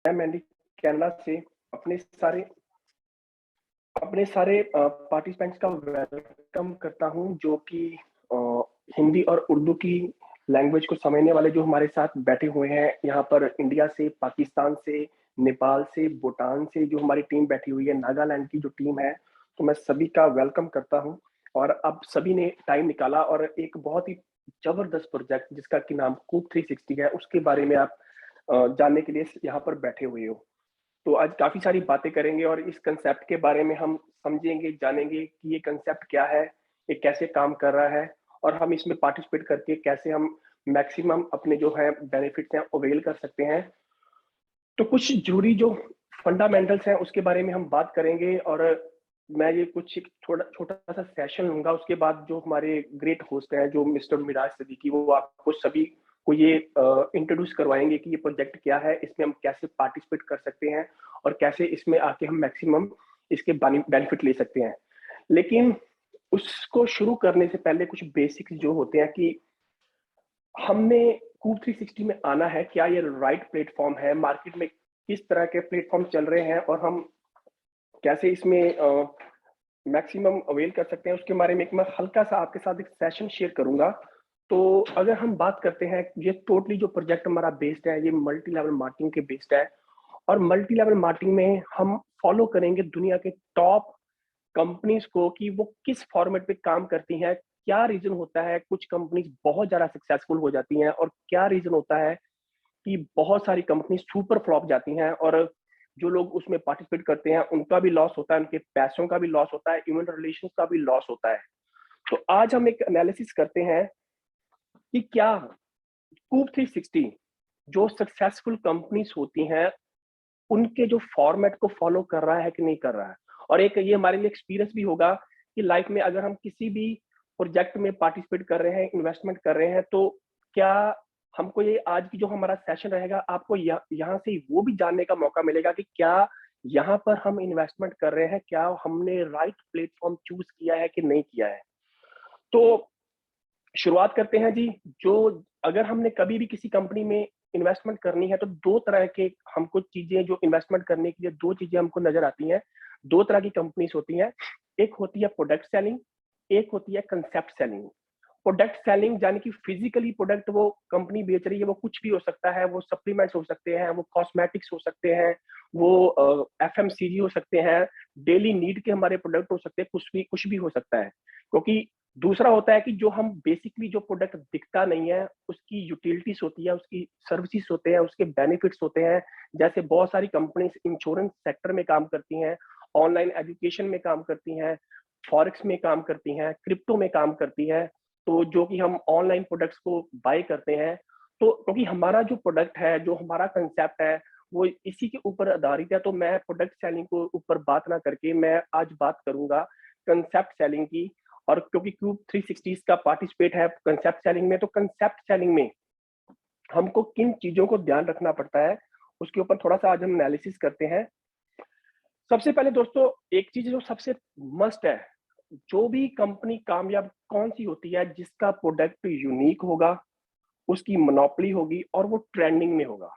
मैं मैंडी कनाडा से अपने सारे पार्टिसिपेंट्स का वेलकम करता हूँ जो कि अ, हिंदी और उर्दू की लैंग्वेज को समझने वाले जो हमारे साथ बैठे हुए हैं यहाँ पर इंडिया से, पाकिस्तान से, नेपाल से, भूटान से जो हमारी टीम बैठी हुई है, नागालैंड की जो टीम है, तो मैं सभी का वेलकम करता हूँ। और अब सभी ने टाइम निकाला और एक बहुत ही जबरदस्त प्रोजेक्ट जिसका कि नाम कूप 360 है, उसके बारे में आप जानने के लिए यहाँ पर बैठे हुए हो। तो आज काफ़ी सारी बातें करेंगे और इस कंसेप्ट के बारे में हम समझेंगे, जानेंगे कि ये कंसेप्ट क्या है, ये कैसे काम कर रहा है और हम इसमें पार्टिसिपेट करके कैसे हम मैक्सिमम अपने जो है बेनिफिट्स हैं अवेल कर सकते हैं। तो कुछ ज़रूरी जो फंडामेंटल्स हैं उसके बारे में हम बात करेंगे और मैं ये कुछ एक थोड़ा छोटा-सा सेशन लूँगा, उसके बाद जो हमारे ग्रेट होस्ट हैं, जो मिस्टर मिराज सिद्दीकी, वो आपको सभी को ये इंट्रोड्यूस करवाएँगे कि ये प्रोजेक्ट क्या है, इसमें हम कैसे पार्टिसिपेट कर सकते हैं और कैसे इसमें आके हम मैक्सिमम इसके बेनिफिट ले सकते हैं। लेकिन उसको शुरू करने से पहले कुछ बेसिक्स जो होते हैं कि हमने कूप 360 में आना है, क्या ये राइट प्लेटफ़ॉर्म है? मार्केट में किस तरह के प्लेटफ़ॉर्म चल रहे हैं और हम कैसे इसमें मैक्सिमम अवेल कर सकते हैं, उसके बारे में एक मैं हल्का-सा आपके साथ एक सेशन शेयर करूँगा। तो अगर हम बात करते हैं, ये टोटली जो प्रोजेक्ट हमारा बेस्ड है, ये मल्टी लेवल मार्केटिंग के बेस्ड है और मल्टी लेवल मार्केटिंग में हम फॉलो करेंगे दुनिया के टॉप कंपनीज़ को कि वो किस फॉर्मेट पे काम करती हैं, क्या रीज़न होता है कुछ कंपनीज़ बहुत ज़्यादा सक्सेसफुल हो जाती हैं और क्या रीज़न होता है कि बहुत सारी कंपनी सुपर फ्लॉप जाती हैं और जो लोग उसमें पार्टिसिपेट करते हैं, उनका भी लॉस होता है, उनके पैसों का भी लॉस होता है, इवन रिलेशंस का भी लॉस होता है। तो आज हम एक एनालिसिस करते हैं कि क्या कूप 360 जो सक्सेसफुल कंपनीज़ होती हैं, उनके जो फॉर्मेट को फॉलो कर रहा है कि नहीं कर रहा है। और एक ये हमारे लिए एक्सपीरियंस भी होगा कि लाइफ में अगर हम किसी भी प्रोजेक्ट में पार्टिसिपेट कर रहे हैं, इन्वेस्टमेंट कर रहे हैं, तो क्या हमको ये आज की जो हमारा सेशन रहेगा, आपको यहाँ से वो भी जानने का मौका मिलेगा कि क्या यहाँ पर हम इन्वेस्टमेंट कर रहे हैं, क्या हमने राइट प्लेटफ़ॉर्म चूज़ किया है कि नहीं किया है। तो शुरुआत करते हैं जी। जो अगर हमने कभी भी किसी कंपनी में इन्वेस्टमेंट करनी है तो 2 तरह के हमको चीज़ें जो इन्वेस्टमेंट करने के लिए 2 चीज़ें हमको नज़र आती हैं। 2 तरह की कंपनीज़ होती हैं। एक होती है प्रोडक्ट सेलिंग, एक होती है कांसेप्ट सेलिंग। प्रोडक्ट सेलिंग यानी कि फिजिकली प्रोडक्ट वो कंपनी बेच रही है, वो कुछ भी हो सकता है, वो सप्लीमेंट्स हो सकते हैं, वो कॉस्मेटिक्स हो सकते हैं, वो एफएमसीजी हो सकते हैं, डेली नीड के हमारे प्रोडक्ट हो सकते हैं, कुछ भी हो सकता है। क्योंकि दूसरा होता है कि जो हम बेसिकली जो प्रोडक्ट दिखता नहीं है, उसकी यूटिलिटीज़ होती है, उसकी सर्विसेज़ होते हैं, उसके बेनिफिट्स होते हैं। जैसे बहुत सारी कंपनीज़ इंश्योरेंस सेक्टर में काम करती हैं, ऑनलाइन एजुकेशन में काम करती हैं, फॉरेक्स में काम करती हैं, क्रिप्टो में काम करती हैं। तो जो कि हम ऑनलाइन प्रोडक्ट्स को बाय करते हैं, तो क्योंकि हमारा जो प्रोडक्ट है, जो हमारा कांसेप्ट है, वो इसी के ऊपर आधारित है, तो मैं प्रोडक्ट सेलिंग को ऊपर बात ना करके मैं आज बात करूँगा कांसेप्ट सेलिंग की। और क्योंकि क्यूब 360 का पार्टिसिपेट है कांसेप्ट सेलिंग में, तो कांसेप्ट सेलिंग में हमको किन चीज़ों को ध्यान रखना पड़ता है, उसके ऊपर थोड़ा-सा आज हम एनालिसिस करते हैं। सबसे पहले दोस्तों एक चीज़ जो सबसे मस्ट है, जो भी कंपनी कामयाब कौन-सी होती है जिसका प्रोडक्ट यूनिक होगा, उसकी मोनोपोली होगी और वो ट्रेंडिंग में होगा।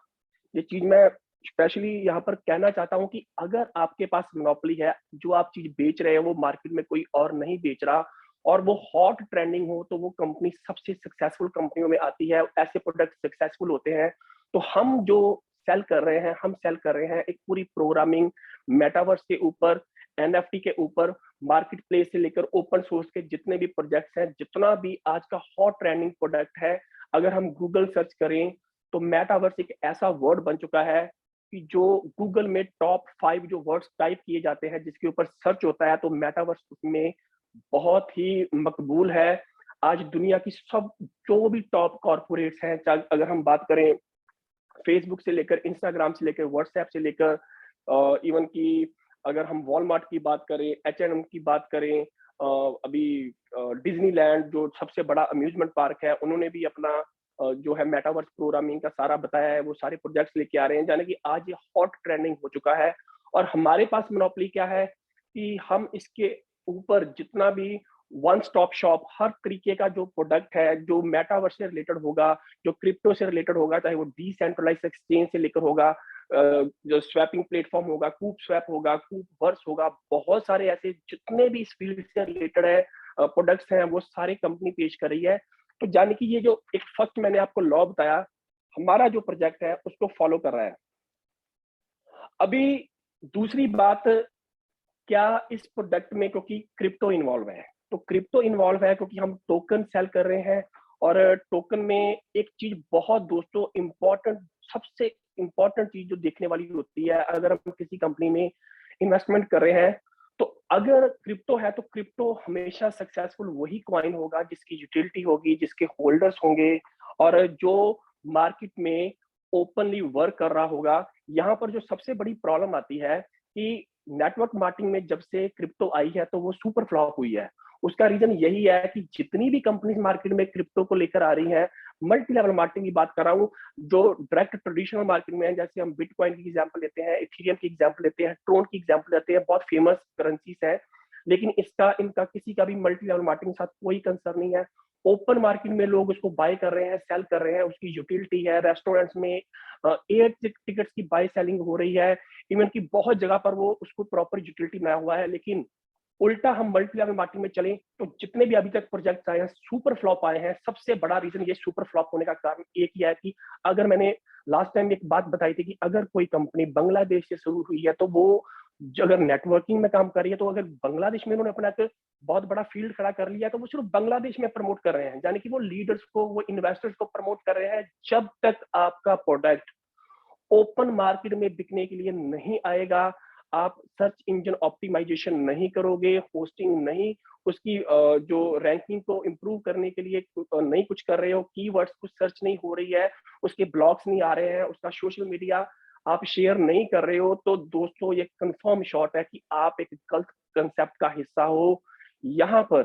ये चीज़ मैं स्पेशली यहाँ पर कहना चाहता हूँ कि अगर आपके पास मोनोपोली है, जो आप चीज़ बेच रहे हो वो मार्केट में कोई और नहीं बेच रहा और वो हॉट ट्रेंडिंग हो, तो वो कंपनी सबसे सक्सेसफुल कंपनियों में आती है। ऐसे प्रोडक्ट सक्सेसफुल होते हैं। तो हम जो सेल कर रहे हैं, हम सेल कर रहे हैं एक पूरी प्रोग्रामिंग, मेटावर्स के ऊपर, एनएफटी के ऊपर, मार्केट प्लेस से लेकर ओपन सोर्स के जितने भी प्रोजेक्ट्स हैं, जितना भी आज का हॉट ट्रेंडिंग प्रोडक्ट है, अगर हम गूगल सर्च करें तो मेटावर्स एक ऐसा वर्ड बन चुका है कि जो गूगल में टॉप 5 जो वर्ड्स टाइप किए जाते हैं, जिसके ऊपर सर्च होता है, तो मेटावर्स उसमें बहुत ही मकबूल है। आज दुनिया की सब जो भी टॉप कॉर्पोरेट्स हैं, चाहे अगर हम बात करें फेसबुक से लेकर, इंस्टाग्राम से लेकर, व्हाट्सएप से लेकर इवन कि अगर हम वॉलमार्ट की बात करें, एच&एम की बात करें, अभी डिज्नीलैंड जो सबसे बड़ा अम्यूज़मेंट पार्क है, उन्होंने भी अपना जो है मेटावर्स प्रोग्रामिंग का सारा बताया है, वो सारे प्रोजेक्ट्स लेके आ रहे हैं, यानी कि आज ये हॉट ट्रेंडिंग हो चुका है। और हमारे पास मोनोपोली क्या है कि हम इसके ऊपर जितना भी वन स्टॉप शॉप हर तरीके का जो प्रोडक्ट है, जो मेटावर्स से रिलेटेड होगा, जो क्रिप्टो से रिलेटेड होगा, चाहे वो डिसेंट्रलाइज्ड एक्सचेंज से लेकर होगा, जो स्वैपिंग प्लेटफॉर्म होगा, कूप स्वैप होगा, कूप वर्स होगा, बहुत सारे ऐसे जितने भी इस फील्ड से रिलेटेड है प्रोडक्ट्स हैं, वो सारी कंपनी पेश कर रही है। तो जाने की ये जो एक फर्स्ट मैंने आपको लॉ बताया, हमारा जो प्रोजेक्ट है उसको फॉलो कर रहा है। अभी दूसरी बात, क्या इस प्रोडक्ट में क्योंकि क्रिप्टो इन्वॉल्व है, तो क्रिप्टो इन्वॉल्व है क्योंकि हम टोकन सेल कर रहे हैं, और टोकन में एक चीज बहुत दोस्तों इंपॉर्टेंट, सबसे इंपॉर्टेंट चीज जो देखने वाली होती है अगर हम किसी कंपनी में इन्वेस्टमेंट कर रहे हैं, तो अगर क्रिप्टो है तो क्रिप्टो हमेशा सक्सेसफुल वही कॉइन होगा जिसकी यूटिलिटी होगी, जिसके होल्डर्स होंगे, और जो मार्केट में ओपनली वर्क कर रहा होगा। यहाँ पर जो सबसे बड़ी प्रॉब्लम आती है कि नेटवर्क मार्केटिंग में जब से क्रिप्टो आई है तो वो सुपर फ्लॉप हुई है। उसका रीजन यही है कि जितनी भी कंपनीज मार्केट में क्रिप्टो को लेकर आ रही हैं, मल्टी लेवल मार्केटिंग की बात कर रहा हूँ, जो डायरेक्ट ट्रेडिशनल मार्केट में है, जैसे हम बिटकॉइन की एग्जांपल लेते हैं, इथेरियम की एग्जांपल लेते हैं, ट्रोन की एग्जांपल लेते हैं, बहुत फेमस करेंसीज है, लेकिन इसका इनका किसी का भी मल्टी लेवल मार्केटिंग के साथ कोई कंसर्न नहीं है। ओपन मार्केट में लोग उसको बाय कर रहे हैं, सेल कर रहे हैं, उसकी यूटिलिटी है, रेस्टोरेंट्स में एयर टिकट्स की बाय सेलिंग हो रही है, इवन की बहुत जगह पर वो उसको प्रॉपर यूटिलिटी बनाया हुआ है। लेकिन उल्टा हम मल्टी लेवल मार्केटिंग में चले तो जितने भी अभी तक प्रोजेक्ट्स आए हैं सुपर फ्लॉप आए हैं। सबसे बड़ा रीजन ये सुपर फ्लॉप होने का कारण एक ही है कि अगर मैंने लास्ट टाइम एक बात बताई थी कि अगर कोई कंपनी बांग्लादेश से शुरू हुई है तो वो अगर नेटवर्किंग में काम कर रही है, तो अगर बांग्लादेश में उन्होंने अपना एक बहुत बड़ा फील्ड खड़ा कर लिया तो वो सिर्फ बांग्लादेश में प्रमोट कर रहे हैं, यानी कि वो लीडर्स को, वो इन्वेस्टर्स को प्रमोट कर रहे हैं। जब तक आपका प्रोडक्ट ओपन मार्केट में बिकने के लिए नहीं आएगा, आप सर्च इंजन ऑप्टिमाइजेशन नहीं करोगे, होस्टिंग नहीं, उसकी जो रैंकिंग को इम्प्रूव करने के लिए नहीं कुछ कर रहे हो, कीवर्ड्स कुछ सर्च नहीं हो रही है, उसके ब्लॉग्स नहीं आ रहे हैं, उसका सोशल मीडिया आप शेयर नहीं कर रहे हो, तो दोस्तों ये कंफर्म शॉट है कि आप एक गलत कंसेप्ट का हिस्सा हो। यहाँ पर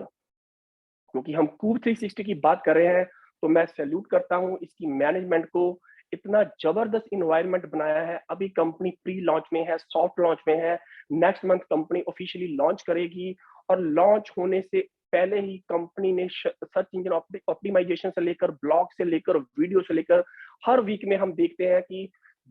क्योंकि हम कूब 360 की बात कर रहे हैं, तो मैं सैल्यूट करता हूँ इसकी मैनेजमेंट को। इतना जबरदस्त इन्वायरमेंट बनाया है। अभी कंपनी प्री लॉन्च में है, सॉफ्ट लॉन्च में है, next month company officially launch करेगी, और लॉन्च होने से पहले ही कंपनी ने सर्च इंजन ऑप्टिमाइजेशन से लेकर, ब्लॉग से लेकर, वीडियो से लेकर, हर वीक में हम देखते हैं कि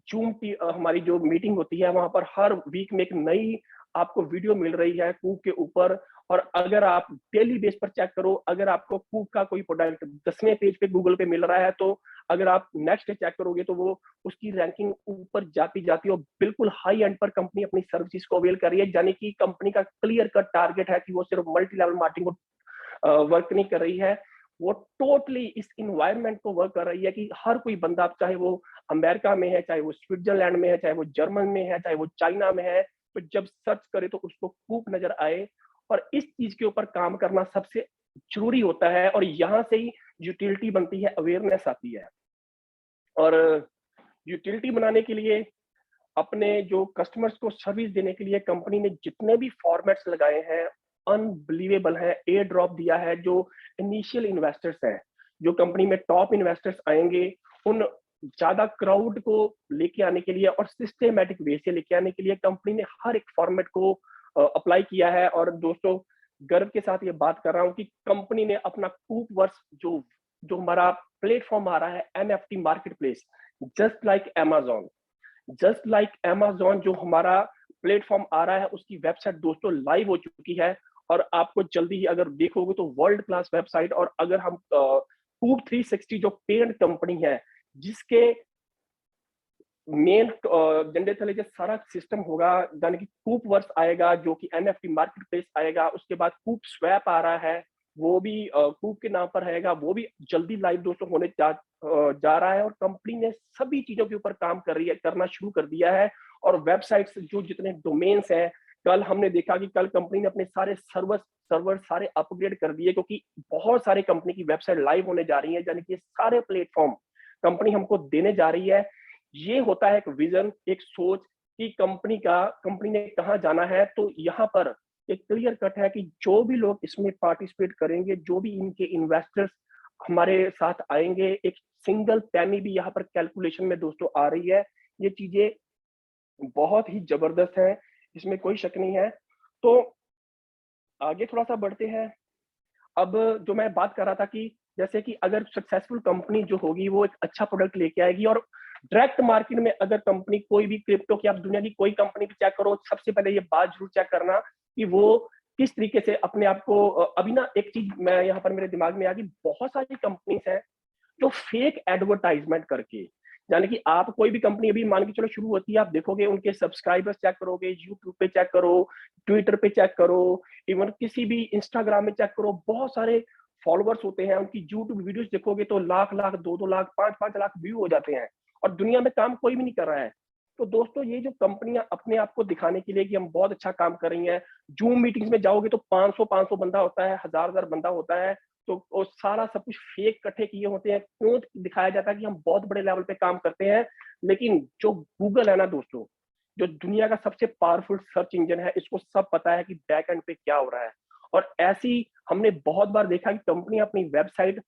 जूम की हमारी जो मीटिंग होती है वहां पर हर वीक में एक नई आपको वीडियो मिल रही है कूब के ऊपर। और अगर आप डेली बेस पर चेक करो, अगर आपको कूब का कोई प्रोडक्ट 10वें पेज पे गूगल पे मिल रहा है, तो अगर आप नेक्स्ट डे चेक करोगे तो वो उसकी रैंकिंग ऊपर जाती जाती है, और बिल्कुल हाई एंड पर कंपनी अपनी सर्विसेज को अवेल कर रही है। यानी कि कंपनी का क्लियर कट टारगेट है कि वो सिर्फ मल्टी लेवल मार्केटिंग को वर्क नहीं कर रही है, वो टोटली इस इन्वायरमेंट को वर्क कर रही है कि हर कोई बंदा, चाहे वो अमेरिका में है, चाहे वो स्विट्जरलैंड में है, चाहे वो जर्मन में है, चाहे वो चाइना में है, तो जब सर्च करे तो उसको कूप नजर आए। और इस चीज के ऊपर काम करना सबसे जरूरी होता है, और यहाँ से ही यूटिलिटी बनती है, अवेयरनेस आती है। और यूटिलिटी बनाने के लिए, अपने जो कस्टमर्स को सर्विस देने के लिए कंपनी ने जितने भी फॉर्मेट्स लगाए हैं अनबिलीवेबल है। एयर ड्रॉप दिया है, जो इनिशियल इन्वेस्टर्स हैं, जो कंपनी में टॉप इन्वेस्टर्स आएंगे, उन ज्यादा क्राउड को लेके आने के लिए और सिस्टेमेटिक वे से लेके आने के लिए कंपनी ने हर एक फॉर्मेट को अप्लाई किया है। और दोस्तों, गर्व के साथ ये बात कर रहा हूँ कि कंपनी ने अपना कूप वर्स, जो जो हमारा प्लेटफॉर्म आ रहा है, NFT market place, just like Amazon, just like Amazon जो हमारा प्लेटफॉर्म आ रहा है, उसकी वेबसाइट दोस्तों लाइव हो चुकी है। और आपको जल्दी ही अगर देखोगे तो वर्ल्ड क्लास वेबसाइट। और अगर हम कूब 360 जो पेरेंट कंपनी है, जिसके मेन झंडे तले जो सारा सिस्टम होगा, यानी कि कूप वर्स आएगा, जो कि एनएफटी मार्केट प्लेस आएगा, उसके बाद कूप स्वैप आ रहा है, वो भी कूप के नाम पर रहेगा, वो भी जल्दी लाइव दोस्तों होने जा रहा है। और कंपनी ने सभी चीजों के ऊपर काम करना शुरू कर दिया है। और वेबसाइट्स जो जितने डोमेन्स हैं, कल हमने देखा कि कल कंपनी ने अपने सारे सर्वर सारे अपग्रेड कर दिए, क्योंकि बहुत सारे कंपनी की वेबसाइट लाइव होने जा रही है, यानी कि सारे प्लेटफॉर्म कंपनी हमको देने जा रही है। ये होता है एक विजन, एक सोच कि कंपनी ने कहाँ जाना है। तो यहाँ पर एक क्लियर कट है कि जो भी लोग इसमें पार्टिसिपेट करेंगे, जो भी इनके इन्वेस्टर्स हमारे साथ आएंगे, एक सिंगल पैनी भी यहाँ पर कैलकुलेशन में दोस्तों आ रही है। ये चीजें बहुत ही जबरदस्त है, इसमें कोई शक नहीं है। तो आगे थोड़ा सा बढ़ते हैं। अब जो मैं बात कर रहा था कि जैसे कि अगर सक्सेसफुल कंपनी जो होगी वो एक अच्छा प्रोडक्ट लेके आएगी, और डायरेक्ट मार्केट में अगर कंपनी कोई भी क्रिप्टो की, आप दुनिया की कोई कंपनी भी चेक करो, सबसे पहले ये बात जरूर चेक करना कि वो किस तरीके से अपने आप को, अभी ना एक चीज मैं यहाँ पर मेरे दिमाग में आ गई, बहुत सारी कंपनीज हैं जो फेक एडवर्टाइजमेंट करके, यानी कि आप कोई भी कंपनी अभी मान के चलो शुरू होती है, आप देखोगे उनके सब्सक्राइबर्स चेक करोगे, यूट्यूब पे चेक करो, ट्विटर पे चेक करो, इवन किसी भी इंस्टाग्राम में चेक करो, बहुत सारे फॉलोअर्स होते हैं उनकी। यूट्यूब वीडियोस देखोगे तो लाख लाख, दो दो लाख, पांच पांच लाख व्यू हो जाते हैं, और दुनिया में काम कोई भी नहीं कर रहा है। तो दोस्तों, ये जो कंपनियां अपने आप को दिखाने के लिए कि हम बहुत अच्छा काम कर रही हैं, जूम मीटिंग्स में जाओगे तो 500 बंदा होता है, हजार बंदा होता है, तो वो सारा सब कुछ फेक इकट्ठे किए होते हैं, क्यों दिखाया जाता है कि हम बहुत बड़े लेवल पे काम करते हैं। लेकिन जो गूगल है ना दोस्तों, जो दुनिया का सबसे पावरफुल सर्च इंजन है, इसको सब पता है कि बैक एंड पे क्या हो रहा है। और ऐसी हमने बहुत बार देखा कि कंपनी अपनी वेबसाइट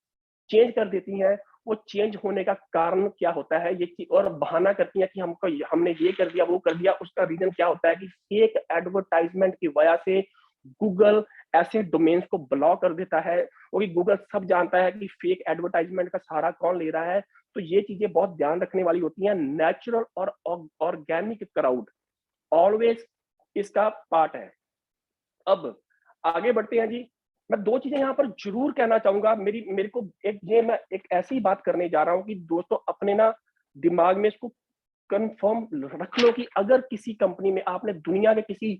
चेंज कर देती हैं। वो चेंज होने का कारण क्या होता है, ये चीज और बहाना करती है कि हमको हमने ये कर दिया, वो कर दिया। उसका रीजन क्या होता है कि फेक एडवर्टाइजमेंट की वजह से गूगल ऐसे डोमेन्स को ब्लॉक कर देता है, क्योंकि गूगल सब जानता है कि फेक एडवर्टाइजमेंट का सहारा कौन ले रहा है। तो ये चीजें बहुत ध्यान रखने वाली होती हैं। नेचुरल और ऑर्गेनिक क्राउड ऑलवेज इसका पार्ट है। अब आगे बढ़ते हैं जी। मैं दो चीजें यहाँ पर जरूर कहना चाहूंगा। मेरी मेरे को मैं एक ऐसी बात करने जा रहा हूँ कि दोस्तों, अपने ना दिमाग में इसको कंफर्म रख लो कि अगर किसी कंपनी में आपने दुनिया के किसी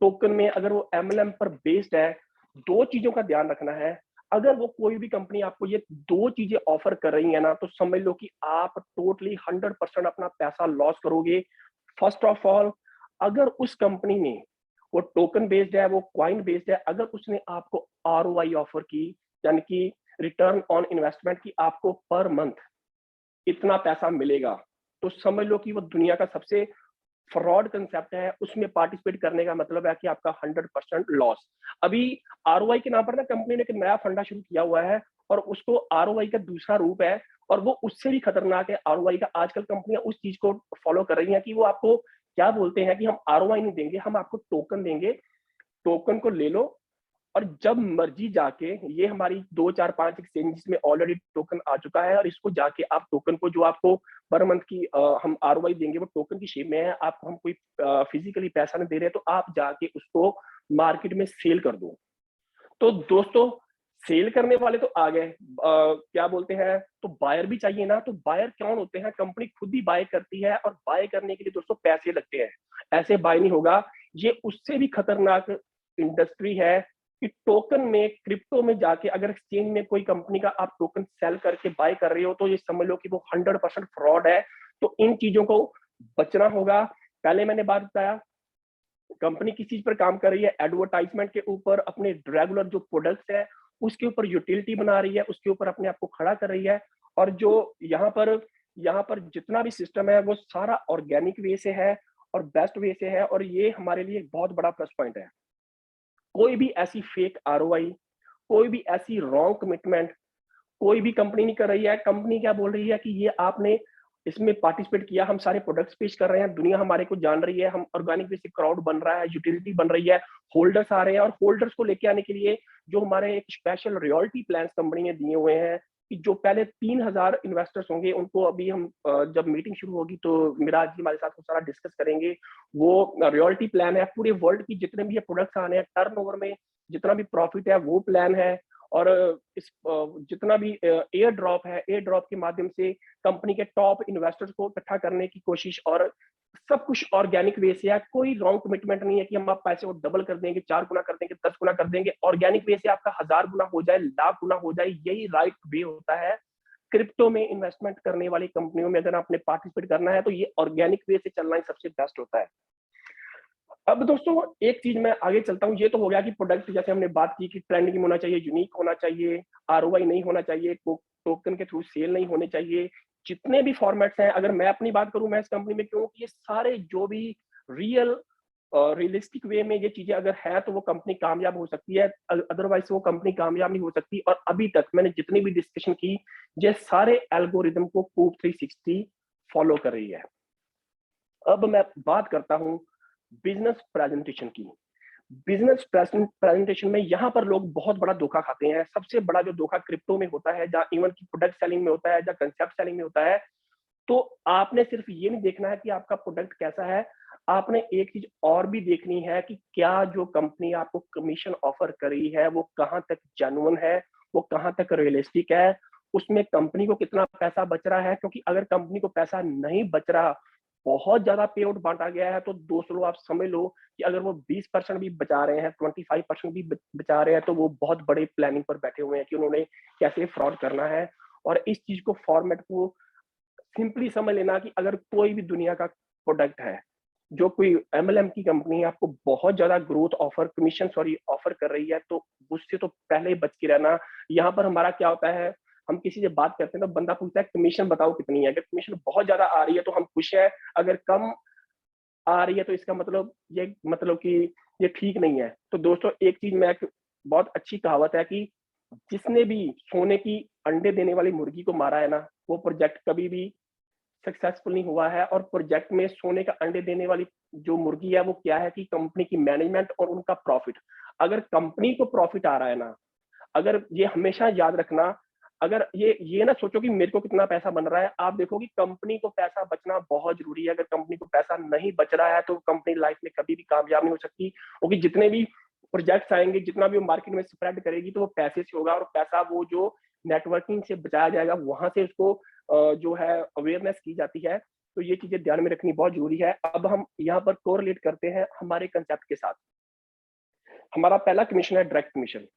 टोकन में, अगर वो एमएलएम पर बेस्ड है, दो चीजों का ध्यान रखना है। अगर वो कोई भी कंपनी आपको ये दो चीजें ऑफर कर रही है ना, तो समझ लो कि आप टोटली 100% अपना पैसा लॉस करोगे। फर्स्ट ऑफ ऑल, अगर उस कंपनी ने, वो टोकन बेस्ड है, वो क्वाइन बेस्ड है, अगर उसने आपको आरओआई ऑफर की, यानी कि रिटर्न ऑन इन्वेस्टमेंट की, आपको पर मंथ इतना पैसा मिलेगा, तो समझ लो कि वो दुनिया का सबसे फ्रॉड कंसेप्ट है। उसमें पार्टिसिपेट करने का मतलब है कि आपका 100% लॉस। अभी आरओआई के नाम पर ना कंपनी ने एक नया फंडा शुरू किया हुआ है, और उसको आरओआई का दूसरा रूप है, और वो उससे भी खतरनाक है आरओआई का। आजकल कंपनियां उस चीज को फॉलो कर रही हैं कि वो आपको क्या बोलते हैं कि हम आरओआई नहीं देंगे, हम आपको टोकन देंगे, टोकन को ले लो, और जब मर्जी जाके, ये हमारी 2 4 5 एक्सचेंजेस में ऑलरेडी टोकन आ चुका है, और इसको जाके आप टोकन को, जो आपको पर मंथ की हम आरओआई देंगे, वो टोकन की शेप में है, आपको हम कोई फिजिकली पैसा नहीं दे रहे, तो आप जाके उसको मार्केट में सेल कर दो। तो दोस्तों, सेल करने वाले तो आ गए, क्या बोलते हैं, तो बायर भी चाहिए ना। तो बायर कौन होते हैं? कंपनी खुद ही बाय करती है, और बाय करने के लिए दोस्तों पैसे लगते हैं, ऐसे बाय नहीं होगा। ये उससे भी खतरनाक इंडस्ट्री है कि टोकन में, क्रिप्टो में जाके अगर एक्सचेंज में कोई कंपनी का आप टोकन सेल करके बाय कर रहे हो, तो ये समझ लो कि वो 100% फ्रॉड है। तो इन चीजों को बचना होगा। पहले मैंने बात बताया, कंपनी किस चीज पर काम कर रही है, एडवर्टाइजमेंट के ऊपर, अपने रेगुलर जो प्रोडक्ट्स है उसके ऊपर यूटिलिटी बना रही है, उसके ऊपर अपने आप को खड़ा कर रही है। और जो यहाँ पर जितना भी सिस्टम है, वो सारा ऑर्गेनिक वे से है और बेस्ट वे से है, और ये हमारे लिए एक बहुत बड़ा प्लस पॉइंट है। कोई भी ऐसी फेक आरओआई, कोई भी ऐसी रॉन्ग कमिटमेंट कोई भी कंपनी नहीं कर रही है। कंपनी क्या बोल रही है कि ये आपने इसमें पार्टिसिपेट किया, हम सारे प्रोडक्ट्स पेश कर रहे हैं, दुनिया हमारे को जान रही है, हम ऑर्गेनिक बेसिक क्राउड बन रहा है, यूटिलिटी बन रही है, होल्डर्स आ रहे हैं, और होल्डर्स को लेके आने के लिए जो हमारे एक स्पेशल रॉयल्टी प्लान कंपनी ने दिए हुए हैं, कि जो पहले 3,000 इन्वेस्टर्स होंगे उनको, अभी हम जब मीटिंग शुरू होगी तो मिराज जी हमारे साथ वो सारा डिस्कस करेंगे। वो रॉयल्टी प्लान है, पूरे वर्ल्ड की जितने भी ये प्रोडक्ट्स आने हैं, टर्नओवर में जितना भी प्रॉफिट है वो प्लान है। और इस जितना भी एयर ड्रॉप है, एयर ड्रॉप के माध्यम से कंपनी के टॉप इन्वेस्टर्स को इकट्ठा करने की कोशिश, और सब कुछ ऑर्गेनिक वे से है। कोई रॉन्ग कमिटमेंट नहीं है कि हम आप पैसे को डबल कर देंगे, 4 गुना कर देंगे, 10 गुना कर देंगे। ऑर्गेनिक वे से आपका 1000 गुना हो जाए, लाख गुना हो जाए, यही राइट वे होता है। क्रिप्टो में इन्वेस्टमेंट करने वाली कंपनियों में अगर आपने पार्टिसिपेट करना है, तो ये ऑर्गेनिक वे से चलना ही सबसे बेस्ट होता है। अब दोस्तों, एक चीज मैं आगे चलता हूँ। ये तो हो गया कि प्रोडक्ट, जैसे हमने बात की कि ट्रेंडिंग होना चाहिए, यूनिक होना चाहिए, आरओआई नहीं होना चाहिए, टोकन के थ्रू सेल नहीं होने चाहिए। जितने भी फॉर्मेट्स हैं, अगर मैं अपनी बात करूं, मैं इस कंपनी में क्यों, ये सारे जो भी रियल रियलिस्टिक वे में ये चीजें अगर है, तो वो कंपनी कामयाब हो सकती है, अदरवाइज वो कंपनी कामयाब नहीं हो सकती। और अभी तक मैंने जितनी भी डिस्कशन की, ये सारे एल्गोरिदम को कूप 360 फॉलो कर रही है। अब मैं बात करता हूँ बिजनेस प्रेजेंटेशन की। बिजनेस प्रेजेंटेशन में यहाँ पर लोग बहुत बड़ा धोखा खाते हैं। सबसे बड़ा जो धोखा क्रिप्टो में होता है, जहाँ इवन की प्रोडक्ट सेलिंग में होता है, जहाँ कंसेप्ट सेलिंग में होता है, तो आपने सिर्फ ये नहीं देखना है कि आपका प्रोडक्ट कैसा है, आपने एक चीज और भी देखनी है कि क्या जो कंपनी आपको कमीशन ऑफर कर रही है वो कहाँ तक जेन्युइन है, वो कहाँ तक रियलिस्टिक है, उसमें कंपनी को कितना पैसा बच रहा है। क्योंकि अगर कंपनी को पैसा नहीं बच रहा, बहुत ज्यादा पे आउट बांटा गया है, तो दोस्तों आप समझ लो कि अगर वो 20% भी बचा रहे हैं, 25% भी बचा रहे हैं, तो वो बहुत बड़े प्लानिंग पर बैठे हुए हैं कि उन्होंने कैसे फ्रॉड करना है। और इस चीज को फॉर्मेट को सिंपली समझ लेना कि अगर कोई भी दुनिया का प्रोडक्ट है, जो कोई एमएलएम की कंपनी आपको बहुत ज्यादा growth offer commission sorry offer कर रही है, तो उससे तो पहले ही बच के रहना। यहाँ पर हमारा क्या होता है, हम किसी से बात करते हैं तो बंदा पूछता है कमीशन बताओ कितनी है। अगर कमीशन बहुत ज्यादा आ रही है तो हम खुश है, अगर कम आ रही है तो इसका मतलब ये मतलब कि ये ठीक नहीं है। तो दोस्तों एक चीज मैं बहुत अच्छी कहावत है कि जिसने भी सोने की अंडे देने वाली मुर्गी को मारा है ना, वो प्रोजेक्ट कभी भी सक्सेसफुल नहीं हुआ है। और प्रोजेक्ट में सोने का अंडे देने वाली जो मुर्गी है वो क्या है कि कंपनी की मैनेजमेंट और उनका प्रॉफिट। अगर कंपनी को प्रॉफिट आ रहा है ना, अगर ये हमेशा याद रखना, अगर ये ना सोचो कि मेरे को कितना पैसा बन रहा है, आप देखो कि कंपनी को पैसा बचना बहुत जरूरी है। अगर कंपनी को पैसा नहीं बच रहा है तो कंपनी लाइफ में कभी भी कामयाब नहीं हो सकती, क्योंकि जितने भी प्रोजेक्ट्स आएंगे, जितना भी वो मार्केट में स्प्रेड करेगी, तो वो पैसे से होगा। और पैसा वो जो नेटवर्किंग से बचाया जाएगा, वहां से उसको जो है अवेयरनेस की जाती है। तो ये चीजें ध्यान में रखनी बहुत जरूरी है। अब हम यहाँ पर कोरिलेट करते हैं हमारे कंसेप्ट के साथ। हमारा पहला कमीशन है डायरेक्ट कमीशन।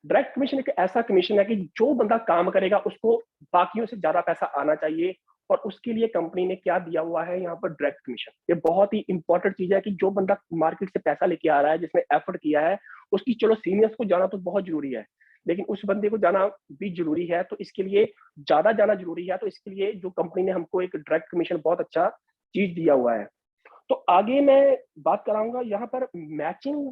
डायरेक्ट कमीशन एक ऐसा कमीशन है कि जो बंदा काम करेगा उसको बाकियों से ज्यादा पैसा आना चाहिए। और उसके लिए कंपनी ने क्या दिया हुआ है यहाँ पर, डायरेक्ट कमीशन। ये बहुत ही इंपॉर्टेंट चीज है कि जो बंदा मार्केट से पैसा लेके आ रहा है, जिसने एफर्ट किया है, उसकी चलो सीनियर्स को जाना तो बहुत जरूरी है, लेकिन उस बंदे को जाना भी जरूरी है। तो इसके लिए ज्यादा जाना जरूरी है। तो इसके लिए जो कंपनी ने हमको एक डायरेक्ट कमीशन बहुत अच्छा चीज दिया हुआ है। तो आगे मैं बात कराऊंगा यहाँ पर मैचिंग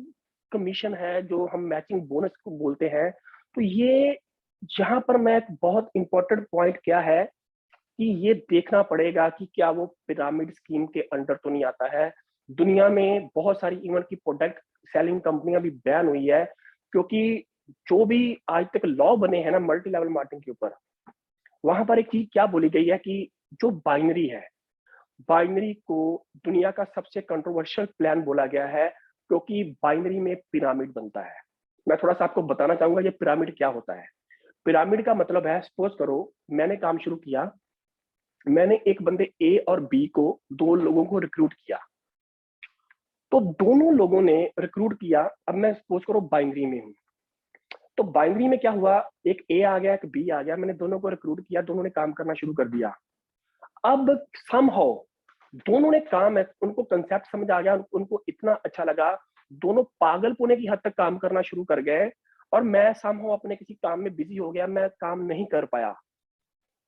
कमीशन है, जो हम मैचिंग बोनस को बोलते हैं। तो ये यहाँ पर मैं बहुत इंपॉर्टेंट पॉइंट क्या है कि ये देखना पड़ेगा कि क्या वो पिरामिड स्कीम के अंडर तो नहीं आता है। दुनिया में बहुत सारी इवन की प्रोडक्ट सेलिंग कंपनियां भी बैन हुई है, क्योंकि जो भी आज तक लॉ बने हैं ना मल्टी लेवल मार्केटिंग के ऊपर, वहां पर एक चीज क्या बोली गई है कि जो बाइनरी है, बाइनरी को दुनिया का सबसे कंट्रोवर्शियल प्लान बोला गया है, क्योंकि बाइनरी में पिरामिड बनता है। मैं थोड़ा सा आपको बताना चाहूंगा ये पिरामिड क्या होता है। पिरामिड का मतलब है, सपोज करो मैंने काम शुरू किया, मैंने एक बंदे ए और बी को, दो लोगों को रिक्रूट किया। तो दोनों लोगों ने रिक्रूट किया, अब मैं सपोज करो बाइनरी में हूँ। तो बाइनरी में क्या हुआ, एक ए आ गया एक बी आ गया, मैंने दोनों को रिक्रूट किया, दोनों ने काम करना शुरू कर दिया। अब समहाउ दोनों ने काम है, उनको कंसेप्ट समझ आ गया, उनको इतना अच्छा लगा, दोनों पागलपने की हद तक काम करना शुरू कर गए। और मैं समहाउ अपने किसी काम में बिजी हो गया, मैं काम नहीं कर पाया।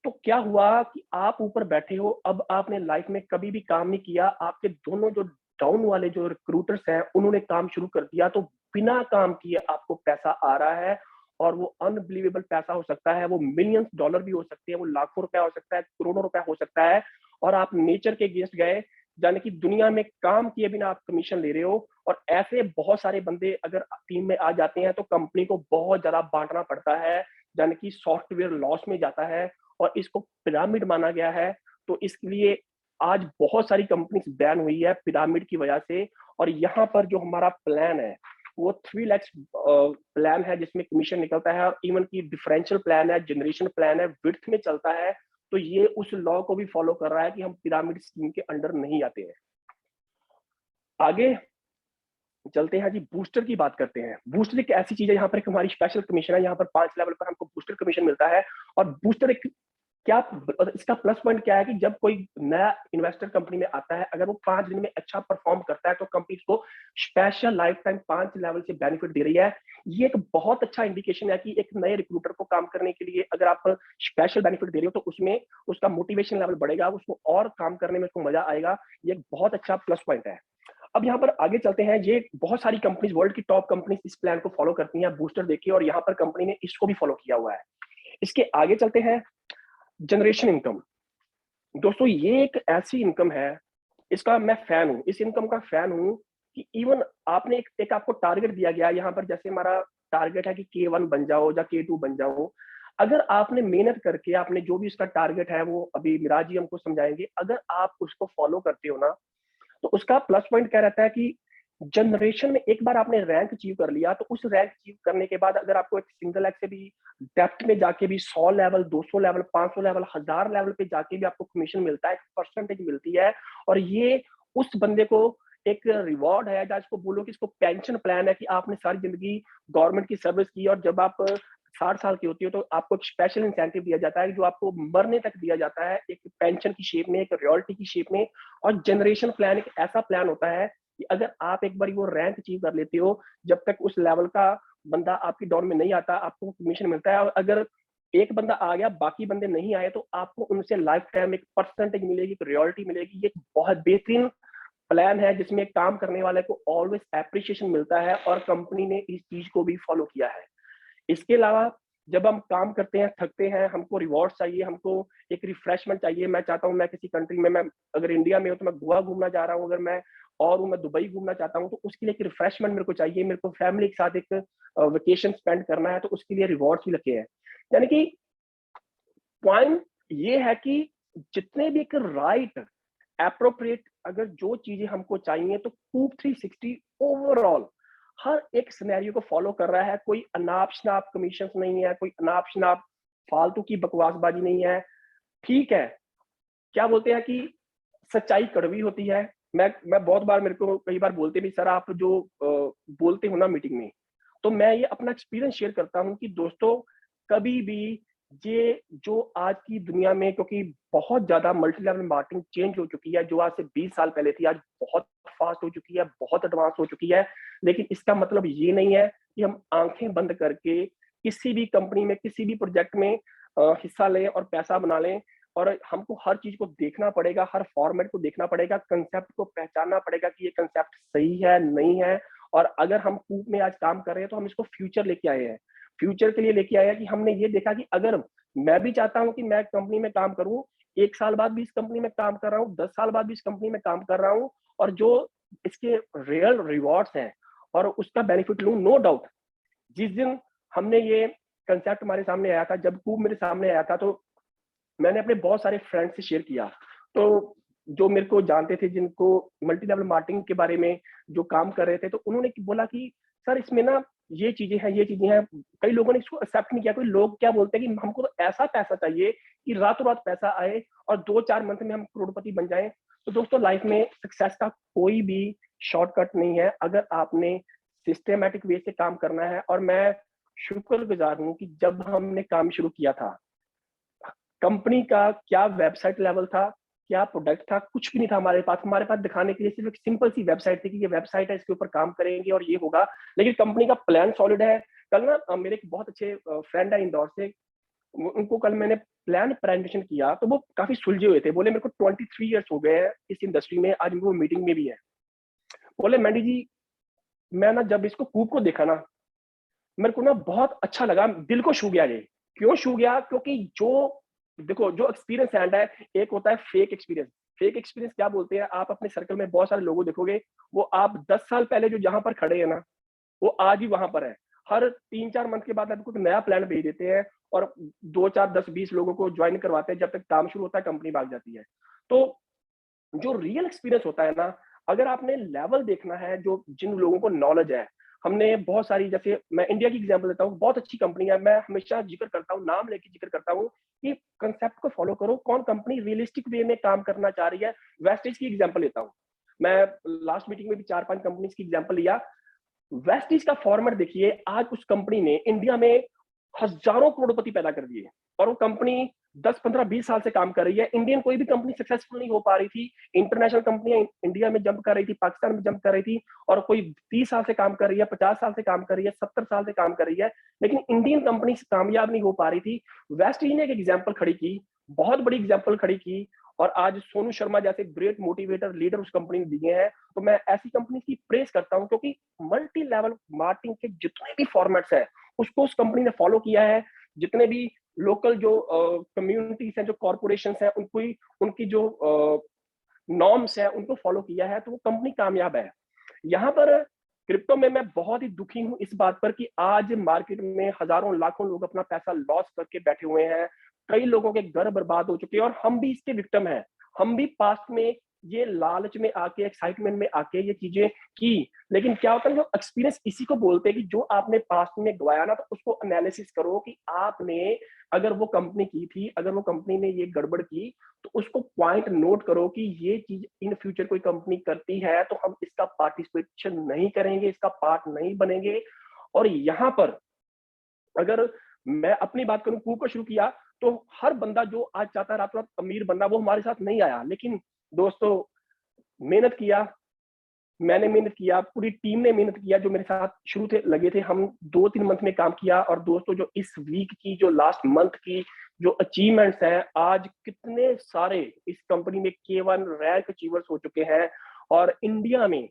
तो क्या हुआ कि आप ऊपर बैठे हो, अब आपने लाइफ में कभी भी काम नहीं किया, आपके दोनों जो डाउन वाले जो रिक्रूटर्स हैं उन्होंने काम शुरू कर दिया। तो बिना काम किए आपको पैसा आ रहा है, और वो अनबिलीवेबल पैसा हो सकता है, वो मिलियंस डॉलर भी हो सकते हैं, वो लाखों रुपया हो सकता है, करोड़ों रुपया हो सकता है। और आप नेचर के अगेंस्ट गए, यानी कि दुनिया में काम किए बिना आप कमीशन ले रहे हो। और ऐसे बहुत सारे बंदे अगर टीम में आ जाते हैं तो कंपनी को बहुत ज्यादा बांटना पड़ता है, यानी कि सॉफ्टवेयर लॉस में जाता है, और इसको पिरामिड माना गया है। तो इसके लिए आज बहुत सारी कंपनीज बैन हुई है पिरामिड की वजह से। और यहाँ पर जो हमारा प्लान है वो 3 lakhs प्लान है, जिसमें कमीशन निकलता है, और इवन की डिफरेंशियल प्लान है, जनरेशन प्लान है, विड्थ में चलता है। तो ये उस लॉ को भी फॉलो कर रहा है कि हम पिरामिड स्कीम के अंडर नहीं आते हैं। आगे चलते हैं जी, बूस्टर की बात करते हैं। बूस्टर एक ऐसी चीज है, यहाँ पर एक हमारी स्पेशल कमीशन है, यहाँ पर 5 लेवल पर हमको बूस्टर कमीशन मिलता है। और बूस्टर एक क्या, इसका प्लस पॉइंट क्या है कि जब कोई नया इन्वेस्टर कंपनी में आता है, अगर वो 5 दिन में अच्छा परफॉर्म करता है तो कंपनी उसको स्पेशल लाइफ टाइम 5 लेवल से बेनिफिट दे रही है। ये एक बहुत अच्छा इंडिकेशन है कि एक नए रिक्रूटर को काम करने के लिए अगर आप स्पेशल बेनिफिट दे रहे हो तो उसमें उसका मोटिवेशन लेवल बढ़ेगा, उसको और काम करने में उसको मजा आएगा। ये एक बहुत अच्छा प्लस पॉइंट है। अब यहाँ पर आगे चलते हैं, ये बहुत सारी कंपनीज, वर्ल्ड की टॉप कंपनीज इस प्लान को फॉलो करती हैं बूस्टर देखिए, और यहाँ पर कंपनी ने इसको भी फॉलो किया हुआ है। इसके आगे चलते हैं, जनरेशन इनकम। दोस्तों ये एक ऐसी इनकम है, इसका मैं फैन हूं, इस इनकम का फैन हूं कि इवन आपने एक आपको टारगेट दिया गया यहाँ पर, जैसे हमारा टारगेट है कि K1 बन जाओ या K2 बन जाओ। अगर आपने मेहनत करके आपने जो भी उसका टारगेट है, वो अभी मिराज जी हमको समझाएँगे, अगर आप उसको फ़ॉलो करते हो ना, तो उसका प्लस पॉइंट क्या रहता है कि जनरेशन में एक बार आपने रैंक अचीव कर लिया, तो उस रैंक अचीव करने के बाद अगर आपको एक सिंगल एक्स से भी डेप्थ में जाके भी 100 लेवल, 200 लेवल, 500 लेवल, 1000 लेवल पे जाके भी आपको कमीशन मिलता है, एक परसेंटेज मिलती है और ये उस बंदे को एक रिवॉर्ड है, या इसको बोलो कि इसको पेंशन प्लान है कि आपने सारी ज़िंदगी गवर्नमेंट की सर्विस की और जब आप 60 साल की होती हो, तो आपको एक स्पेशल इंसेंटिव दिया जाता है, जो आपको मरने तक दिया जाता है, एक पेंशन की शेप में, एक रॉयल्टी की शेप में। और जनरेशन प्लान एक ऐसा प्लान होता है कि अगर आप एक बार वो रैंक अचीव कर लेते हो, जब तक उस लेवल का बंदा आपकी डॉन में नहीं आता, आपको कमीशन मिलता है। और अगर एक बंदा आ गया, बाकी बंदे नहीं आए, तो आपको उनसे लाइफ टाइम एक परसेंटेज मिलेगी, एक रॉयल्टी मिलेगी। ये एक बहुत बेहतरीन प्लान है जिसमें काम करने वाले को ऑलवेज एप्रिसिएशन मिलता है और कंपनी ने इस चीज को भी फॉलो किया है। इसके अलावा जब हम काम करते हैं, थकते हैं, हमको रिवॉर्ड चाहिए, हमको एक रिफ्रेशमेंट चाहिए। मैं चाहता हूँ मैं किसी कंट्री में, मैं अगर इंडिया में हूँ तो मैं गोवा घूमना चाह रहा हूँ, अगर मैं और हूँ मैं दुबई घूमना चाहता हूँ, तो उसके लिए एक रिफ्रेशमेंट मेरे को चाहिए, मेरे को फैमिली के साथ एक वेकेशन स्पेंड करना है, तो उसके लिए रिवॉर्ड्स भी लगे हैं। यानी कि पॉइंट ये है कि जितने भी एक राइट एप्रोप्रिएट अगर जो चीजें हमको चाहिए, तो कूप 360 ओवरऑल हर एक सिनेरियो को फॉलो कर रहा है। कोई अनाप शनाप कमीशन नहीं है, कोई अनाप शनाप फालतू की बकवासबाजी नहीं है। ठीक है, क्या बोलते हैं कि सच्चाई कड़वी होती है। मैं बहुत बार, मेरे को कई बार बोलते भी, सर आप जो बोलते हो ना मीटिंग में, तो मैं ये अपना एक्सपीरियंस शेयर करता हूँ कि दोस्तों, कभी भी ये जो आज की दुनिया में, क्योंकि बहुत ज्यादा मल्टी लेवल मार्केटिंग चेंज हो चुकी है, जो आज से 20 साल पहले थी, आज बहुत फास्ट हो चुकी है, बहुत एडवांस हो चुकी है। लेकिन इसका मतलब ये नहीं है कि हम आंखें बंद करके किसी भी कंपनी में, किसी भी प्रोजेक्ट में हिस्सा लें और पैसा बना लें। और हमको हर चीज को देखना पड़ेगा, हर फॉर्मेट को देखना पड़ेगा, कंसेप्ट को पहचानना पड़ेगा कि ये कंसेप्ट सही है, नहीं है। और अगर हम कूप में आज काम कर रहे हैं, तो हम इसको फ्यूचर लेके आए हैं। फ्यूचर के लिए लेके आए हैं कि हमने ये देखा कि अगर मैं भी चाहता हूँ कि मैं कंपनी में काम करूँ, 1 साल बाद भी इस कंपनी में काम कर रहा हूँ, 10 साल बाद भी इस कंपनी में काम कर रहा हूँ, और जो इसके रियल रिवॉर्ड्स हैं और उसका बेनिफिट लूँ, नो डाउट। जिस दिन हमने ये कंसेप्ट हमारे सामने आया था, जब कूप मेरे सामने आया था, तो मैंने अपने बहुत सारे फ्रेंड से शेयर किया। तो जो मेरे को जानते थे, जिनको मल्टी लेवल मार्केटिंग के बारे में जो काम कर रहे थे, तो उन्होंने बोला कि सर इसमें ना ये चीजें हैं, ये चीजें हैं। कई लोगों ने इसको एक्सेप्ट नहीं किया। कोई लोग क्या बोलते हैं कि हमको तो ऐसा पैसा चाहिए कि रातों रात पैसा आए और 2-4 मंथ में हम करोड़पति बन जाएं। तो दोस्तों, लाइफ में सक्सेस का कोई भी शॉर्टकट नहीं है, अगर आपने सिस्टमेटिक वे से काम करना है। और मैं शुक्रगुजार हूँ कि जब हमने काम शुरू किया था, कंपनी का क्या वेबसाइट लेवल था, क्या प्रोडक्ट था, कुछ भी नहीं था हमारे पास। हमारे पास दिखाने के लिए सिर्फ एक सिंपल सी वेबसाइट थी कि ये वेबसाइट है, इसके ऊपर काम करेंगे और ये होगा। लेकिन कंपनी का प्लान सॉलिड है। कल ना मेरे एक बहुत अच्छे फ्रेंड है इंदौर से, उनको कल मैंने प्लान प्रेजेंटेशन किया, तो वो काफी सुलझे हुए थे। बोले मेरे को 23 ईयर्स हो गए हैं इस इंडस्ट्री में, आज वो मीटिंग में भी है। बोले मैंडी जी, मैं ना जब इसको कूप को देखा ना, मेरे को ना बहुत अच्छा लगा, दिल को छू गया ये। क्यों छू गया? क्योंकि जो देखो, जो एक्सपीरियंस हैंड है, एक होता है फेक एक्सपीरियंस। फेक एक्सपीरियंस क्या बोलते हैं, आप अपने सर्कल में बहुत सारे लोगों देखोगे, वो आप 10 साल पहले जो जहां पर खड़े हैं ना, वो आज ही वहां पर है। हर 3-4 मंथ के बाद आपको एक नया प्लान भेज देते हैं और 2-4-10-20 लोगों को ज्वाइन करवाते हैं। जब तक काम शुरू होता है, कंपनी भाग जाती है। तो जो रियल एक्सपीरियंस होता है ना, अगर आपने लेवल देखना है, जो जिन लोगों को नॉलेज है, हमने बहुत सारी, जैसे मैं इंडिया की एग्जांपल देता हूँ, बहुत अच्छी कंपनी है, मैं हमेशा जिक्र करता हूँ, नाम लेके जिक्र करता हूँ कि कंसेप्ट को फॉलो करो। कौन कंपनी रियलिस्टिक वे में काम करना चाह रही है? वेस्टेज की एग्जांपल लेता हूँ मैं। लास्ट मीटिंग में भी 4-5 कंपनीज की एग्जांपल लिया। वेस्टीज का फॉर्मेट देखिए, आज उस कंपनी ने इंडिया में हजारों करोड़पति पैदा कर दिए, और वो कंपनी 10-15-20 साल से काम कर रही है। इंडियन कोई भी कंपनी सक्सेसफुल नहीं हो पा रही थी। इंटरनेशनल कंपनियां इंडिया में जंप कर रही थी, पाकिस्तान में जंप कर रही थी, और कोई 30 साल से काम कर रही है, 50 साल से काम कर रही है, 70 साल से काम कर रही है, लेकिन इंडियन कंपनी कामयाब नहीं हो पा रही थी। वेस्टीज ने एक एग्जाम्पल खड़ी की, बहुत बड़ी एग्जाम्पल खड़ी की, और आज सोनू शर्मा जैसे ग्रेट मोटिवेटर लीडर उस कंपनी ने दिए हैं। तो मैं ऐसी कंपनी की प्रेस करता हूं, क्योंकि मल्टी लेवल मार्केटिंग के जितने भी फॉर्मेट्स है, उसको उस कंपनी ने फॉलो किया है। जितने भी लोकल जो कम्युनिटीज हैं, जो कॉर्पोरेशन हैं, उनको उनकी जो नॉर्म्स है, उनको फॉलो किया है, तो वो कंपनी कामयाब है। यहाँ पर क्रिप्टो में मैं बहुत ही दुखी हूं इस बात पर कि आज मार्केट में हजारों लाखों लोग अपना पैसा लॉस करके बैठे हुए हैं। कई लोगों के घर बर्बाद हो चुके हैं और हम भी इसके विक्टिम हैं। हम भी पास्ट में ये लालच में आके, एक्साइटमेंट में आके ये चीजें की, लेकिन क्या होता है, जो एक्सपीरियंस इसी को बोलते हैं कि जो आपने पास्ट में गवाया ना, तो उसको एनालिसिस करो कि आपने अगर वो कंपनी की थी, अगर वो कंपनी ने ये गड़बड़ की, तो उसको पॉइंट नोट करो कि ये चीज इन फ्यूचर कोई कंपनी करती है तो हम इसका पार्टिसिपेशन नहीं करेंगे, इसका पार्ट नहीं बनेंगे। और यहाँ पर अगर मैं अपनी बात करूं, कूप को शुरू किया तो हर बंदा जो आज चाहता है रातों रात अमीर बनना, वो हमारे साथ नहीं आया। लेकिन दोस्तों, मेहनत किया, मैंने मेहनत किया, पूरी टीम ने मेहनत किया, जो मेरे साथ शुरू थे लगे थे। हम 2-3 मंथ में काम किया। और दोस्तों, जो इस वीक की, जो लास्ट मंथ की जो अचीवमेंट्स हैं, आज कितने सारे इस कंपनी में K1 रैंक अचीवर्स हो चुके हैं। और इंडिया में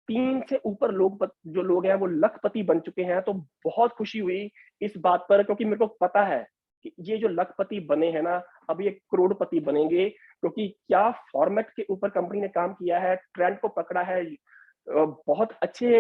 3 से ऊपर लोग, जो लोग हैं वो लखपति बन चुके हैं। तो बहुत खुशी हुई इस बात पर, क्योंकि मेरे को पता है कि ये जो लखपति बने हैं ना, अब ये करोड़पति बनेंगे। क्योंकि क्या फॉर्मेट के ऊपर कंपनी ने काम किया है, ट्रेंड को पकड़ा है, बहुत अच्छे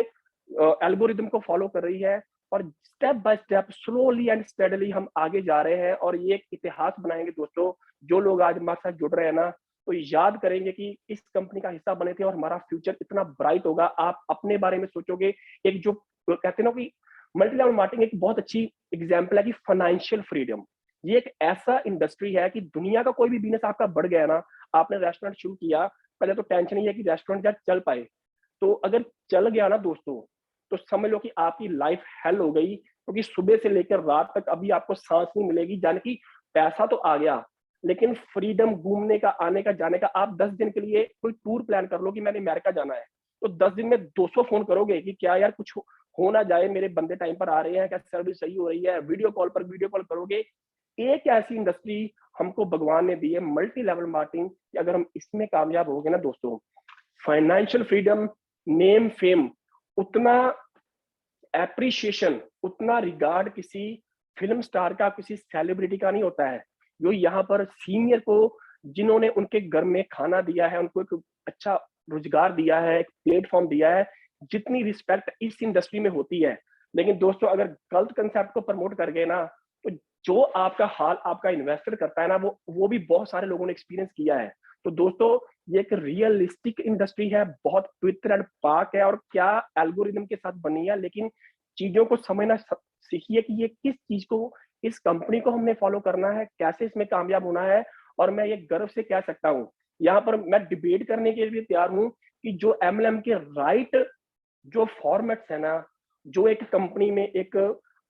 एल्गोरिदम को फॉलो कर रही है, और step by step, slowly and steadily हम आगे जा रहे हैं। और ये एक इतिहास बनाएंगे दोस्तों। जो लोग आज हमारे साथ जुड़ रहे हैं ना, तो याद करेंगे कि इस कंपनी का हिस्सा बने थे और हमारा फ्यूचर इतना ब्राइट होगा। आप अपने बारे में सोचोगे। एक जो कहते हैं ना कि मल्टी लेवल मार्केटिंग एक बहुत अच्छी एग्जांपल है कि फाइनेंशियल फ्रीडम, ये एक ऐसा इंडस्ट्री है कि दुनिया का कोई भी बिजनेस आपका बढ़ गया ना, आपने रेस्टोरेंट शुरू किया, पहले तो टेंशन ही है कि रेस्टोरेंट जब चल पाए। तो अगर चल गया ना दोस्तों, तो समझ लो कि आपकी लाइफ हेल हो गई। क्योंकि सुबह से लेकर रात तक अभी आपको सांस नहीं मिलेगी। जाने की पैसा तो आ गया, लेकिन फ्रीडम, घूमने का, आने का, जाने का। आप 10 दिन के लिए कोई टूर प्लान कर लो कि मैंने अमेरिका जाना है, तो 10 दिन में 200 फोन करोगे कि क्या यार कुछ हो ना जाए, मेरे बंदे टाइम पर आ रहे हैं क्या, सर्विस सही हो रही है, वीडियो कॉल पर वीडियो कॉल करोगे। एक ऐसी इंडस्ट्री हमको भगवान ने दी है, मल्टी लेवल मार्केटिंग, कि अगर हम इसमें कामयाब हो गए ना दोस्तों, फाइनेंशियल फ्रीडम, नेम फेम, उतना एप्रिशिएशन, उतना रिगार्ड किसी फिल्म स्टार का, किसी सेलिब्रिटी का नहीं होता है। जो यहाँ पर सीनियर को, जिन्होंने उनके घर में खाना दिया है, उनको एक अच्छा रोजगार दिया है, एक प्लेटफॉर्म दिया है, जितनी रिस्पेक्ट इस इंडस्ट्री में होती है। लेकिन दोस्तों, अगर गलत कंसेप्ट को प्रमोट कर गए ना, तो जो आपका हाल आपका इन्वेस्टर करता है ना, वो भी बहुत सारे लोगों ने एक्सपीरियंस किया है। तो दोस्तों, ये एक रियलिस्टिक इंडस्ट्री है, बहुत पवित्र एंड पाक है, और क्या एल्गोरिदम के साथ बनी है। लेकिन चीजों को समझना सीखिए कि ये किस चीज को, इस कंपनी को हमने फॉलो करना है, कैसे इसमें कामयाब होना है। और मैं ये गर्व से कह सकता हूँ, यहाँ पर मैं डिबेट करने के लिए तैयार हूँ कि जो एमएलएम के राइट जो फॉर्मेट्स है ना, जो एक कंपनी में, एक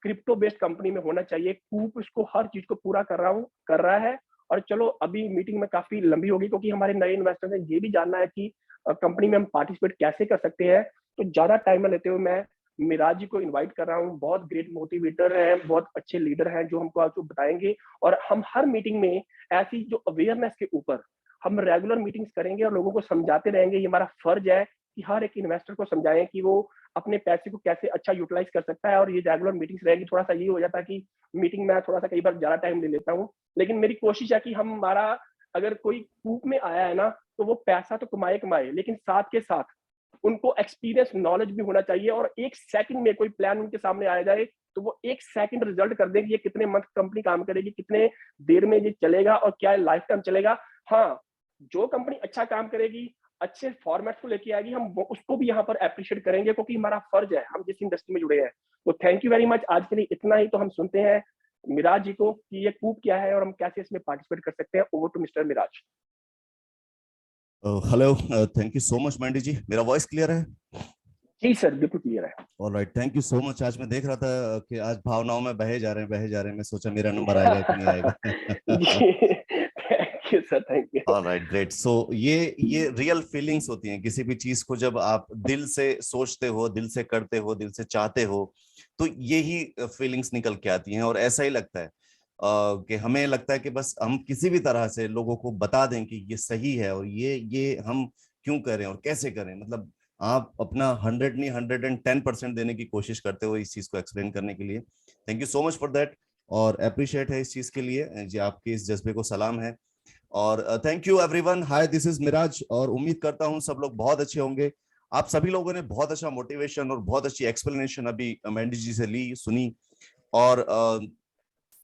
क्रिप्टो बेस्ड कंपनी में होना चाहिए, कूप उसको हर चीज को पूरा कर रहा है। और चलो, अभी मीटिंग में काफी लंबी होगी, क्योंकि हमारे नए इन्वेस्टर ने ये भी जानना है कि कंपनी में हम पार्टिसिपेट कैसे कर सकते हैं। तो ज्यादा टाइम न लेते हुए मैं मिराज जी को इनवाइट कर रहा हूँ। बहुत ग्रेट मोटिवेटर हैं, बहुत अच्छे लीडर हैं, जो हमको आज बताएंगे। और हम हर मीटिंग में ऐसी जो अवेयरनेस के ऊपर हम रेगुलर मीटिंग्स करेंगे और लोगों को समझाते रहेंगे। ये हमारा फर्ज है कि हर एक इन्वेस्टर को समझाएं कि वो अपने पैसे को कैसे अच्छा यूटिलाइज कर सकता है। और ये रेगुलर मीटिंग्स रहेगी। थोड़ा सा ये हो जाता है कि मीटिंग में थोड़ा सा कई बार ज्यादा टाइम ले लेता हूँ, लेकिन मेरी कोशिश है कि हमारा, अगर कोई कूप में आया है ना, तो वो पैसा तो कमाए कमाए, लेकिन साथ के साथ उनको एक्सपीरियंस, नॉलेज भी होना चाहिए। और एक सेकंड में कोई प्लान उनके सामने आ जाए, तो वो एक सेकंड रिजल्ट कर दें कि ये कितने मंथ कंपनी काम करेगी, कितने देर में ये चलेगा, और क्या लाइफ टाइम चलेगा। हाँ, जो कंपनी अच्छा काम करेगी, अच्छे फॉर्मेट को लेके आएगी, हम उसको भी यहाँ पर अप्रिशिएट करेंगे, क्योंकि हमारा फर्ज है, हम जिस इंडस्ट्री में जुड़े हैं। तो थैंक यू वेरी मच। आज के लिए इतना ही। तो हम सुनते हैं मिराज जी को कि ये कूप क्या है और हम कैसे इसमें पार्टिसिपेट कर सकते हैं। Over to mister Miraj. Hello, thank you so much Mandy ji. मेरा वॉइस क्लियर है? जी सर, बिल्कुल क्लियर है। Alright, thank you so much. आज मैं देख रहा था कि आज भावनाओं में बहे जा रहे हैं, बहे जा रहे हैं। मैं सोचा मेरा नंबर आएगा कि नहीं आएगा। जी, thank you sir, thank you. Alright, great. So ये रियल फीलिंग्स होती हैं किसी भी चीज को जब आप दिल से सोचते हो, दिल से करते हो, दिल से चाहते हो, तो यही फीलिंग्स निकल के आती हैं। और ऐसा ही लगता है कि हमें लगता है कि बस हम किसी भी तरह से लोगों को बता दें कि ये सही है, और ये हम क्यों करें और कैसे करें। मतलब आप अपना 100 नहीं 110% देने की कोशिश करते हो इस चीज को एक्सप्लेन करने के लिए। Thank you so much for that, और अप्रिशिएट है इस चीज के लिए जी। आपके इस जज्बे को सलाम है। और thank you everyone. Hi, this is Miraj, और उम्मीद करता हूं सब लोग बहुत अच्छे होंगे। आप सभी लोगों ने बहुत अच्छा मोटिवेशन और बहुत अच्छी एक्सप्लेनेशन अभी मैंडी जी से ली, सुनी। और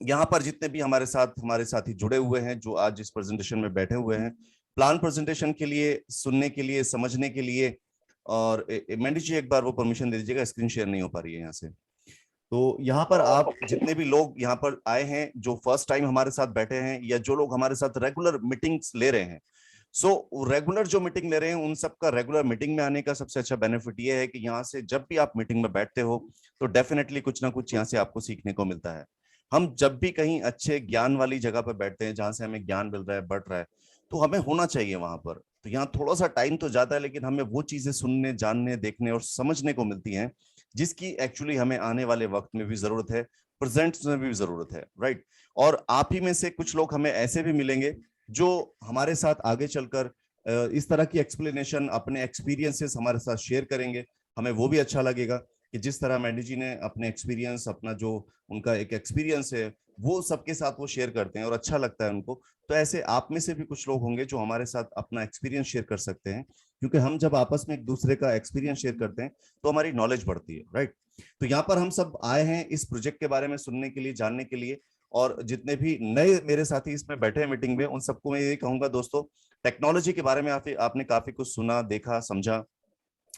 यहाँ पर जितने भी हमारे साथी जुड़े हुए हैं, जो आज इस प्रेजेंटेशन में बैठे हुए हैं, प्लान प्रेजेंटेशन के लिए, सुनने के लिए, समझने के लिए। और मैंडी जी एक बार वो परमिशन दे दीजिएगा, स्क्रीन शेयर नहीं हो पा रही है यहाँ से। तो यहाँ पर आप जितने भी लोग यहाँ पर आए हैं, जो फर्स्ट टाइम हमारे साथ बैठे हैं, या जो लोग हमारे साथ रेगुलर मीटिंग्स ले रहे हैं, सो रेगुलर जो मीटिंग ले रहे हैं उन सबका रेगुलर मीटिंग में आने का सबसे अच्छा बेनिफिट ये है कि यहाँ से जब भी आप मीटिंग में बैठते हो तो डेफिनेटली कुछ ना कुछ यहाँ से आपको सीखने को मिलता है। हम जब भी कहीं अच्छे ज्ञान वाली जगह पर बैठते हैं, जहां से हमें ज्ञान मिल रहा है, बढ़ रहा है, तो हमें होना चाहिए वहां पर। तो यहाँ थोड़ा सा टाइम तो जाता है, लेकिन हमें वो चीजें सुनने, जानने, देखने और समझने को मिलती हैं जिसकी एक्चुअली हमें आने वाले वक्त में भी जरूरत है, प्रेजेंट में भी जरूरत है, राइट। और आप ही में से कुछ लोग हमें ऐसे भी मिलेंगे जो हमारे साथ आगे चलकर इस तरह की एक्सप्लेनेशन, अपने एक्सपीरियंसेस हमारे साथ शेयर करेंगे। हमें वो भी अच्छा लगेगा कि जिस तरह मैंडी जी ने अपने एक्सपीरियंस, अपना जो उनका एक एक्सपीरियंस है, वो सबके साथ वो शेयर करते हैं और अच्छा लगता है उनको। तो ऐसे आप में से भी कुछ लोग होंगे जो हमारे साथ अपना एक्सपीरियंस शेयर कर सकते हैं, क्योंकि हम जब आपस में एक दूसरे का एक्सपीरियंस शेयर करते हैं तो हमारी नॉलेज बढ़ती है, राइट। तो यहाँ पर हम सब आए हैं इस प्रोजेक्ट के बारे में सुनने के लिए, जानने के लिए। और जितने भी नए मेरे साथी इसमें बैठे हैं मीटिंग में, उन सबको मैं ये कहूंगा, दोस्तों, टेक्नोलॉजी के बारे में आपने काफी कुछ सुना, देखा, समझा।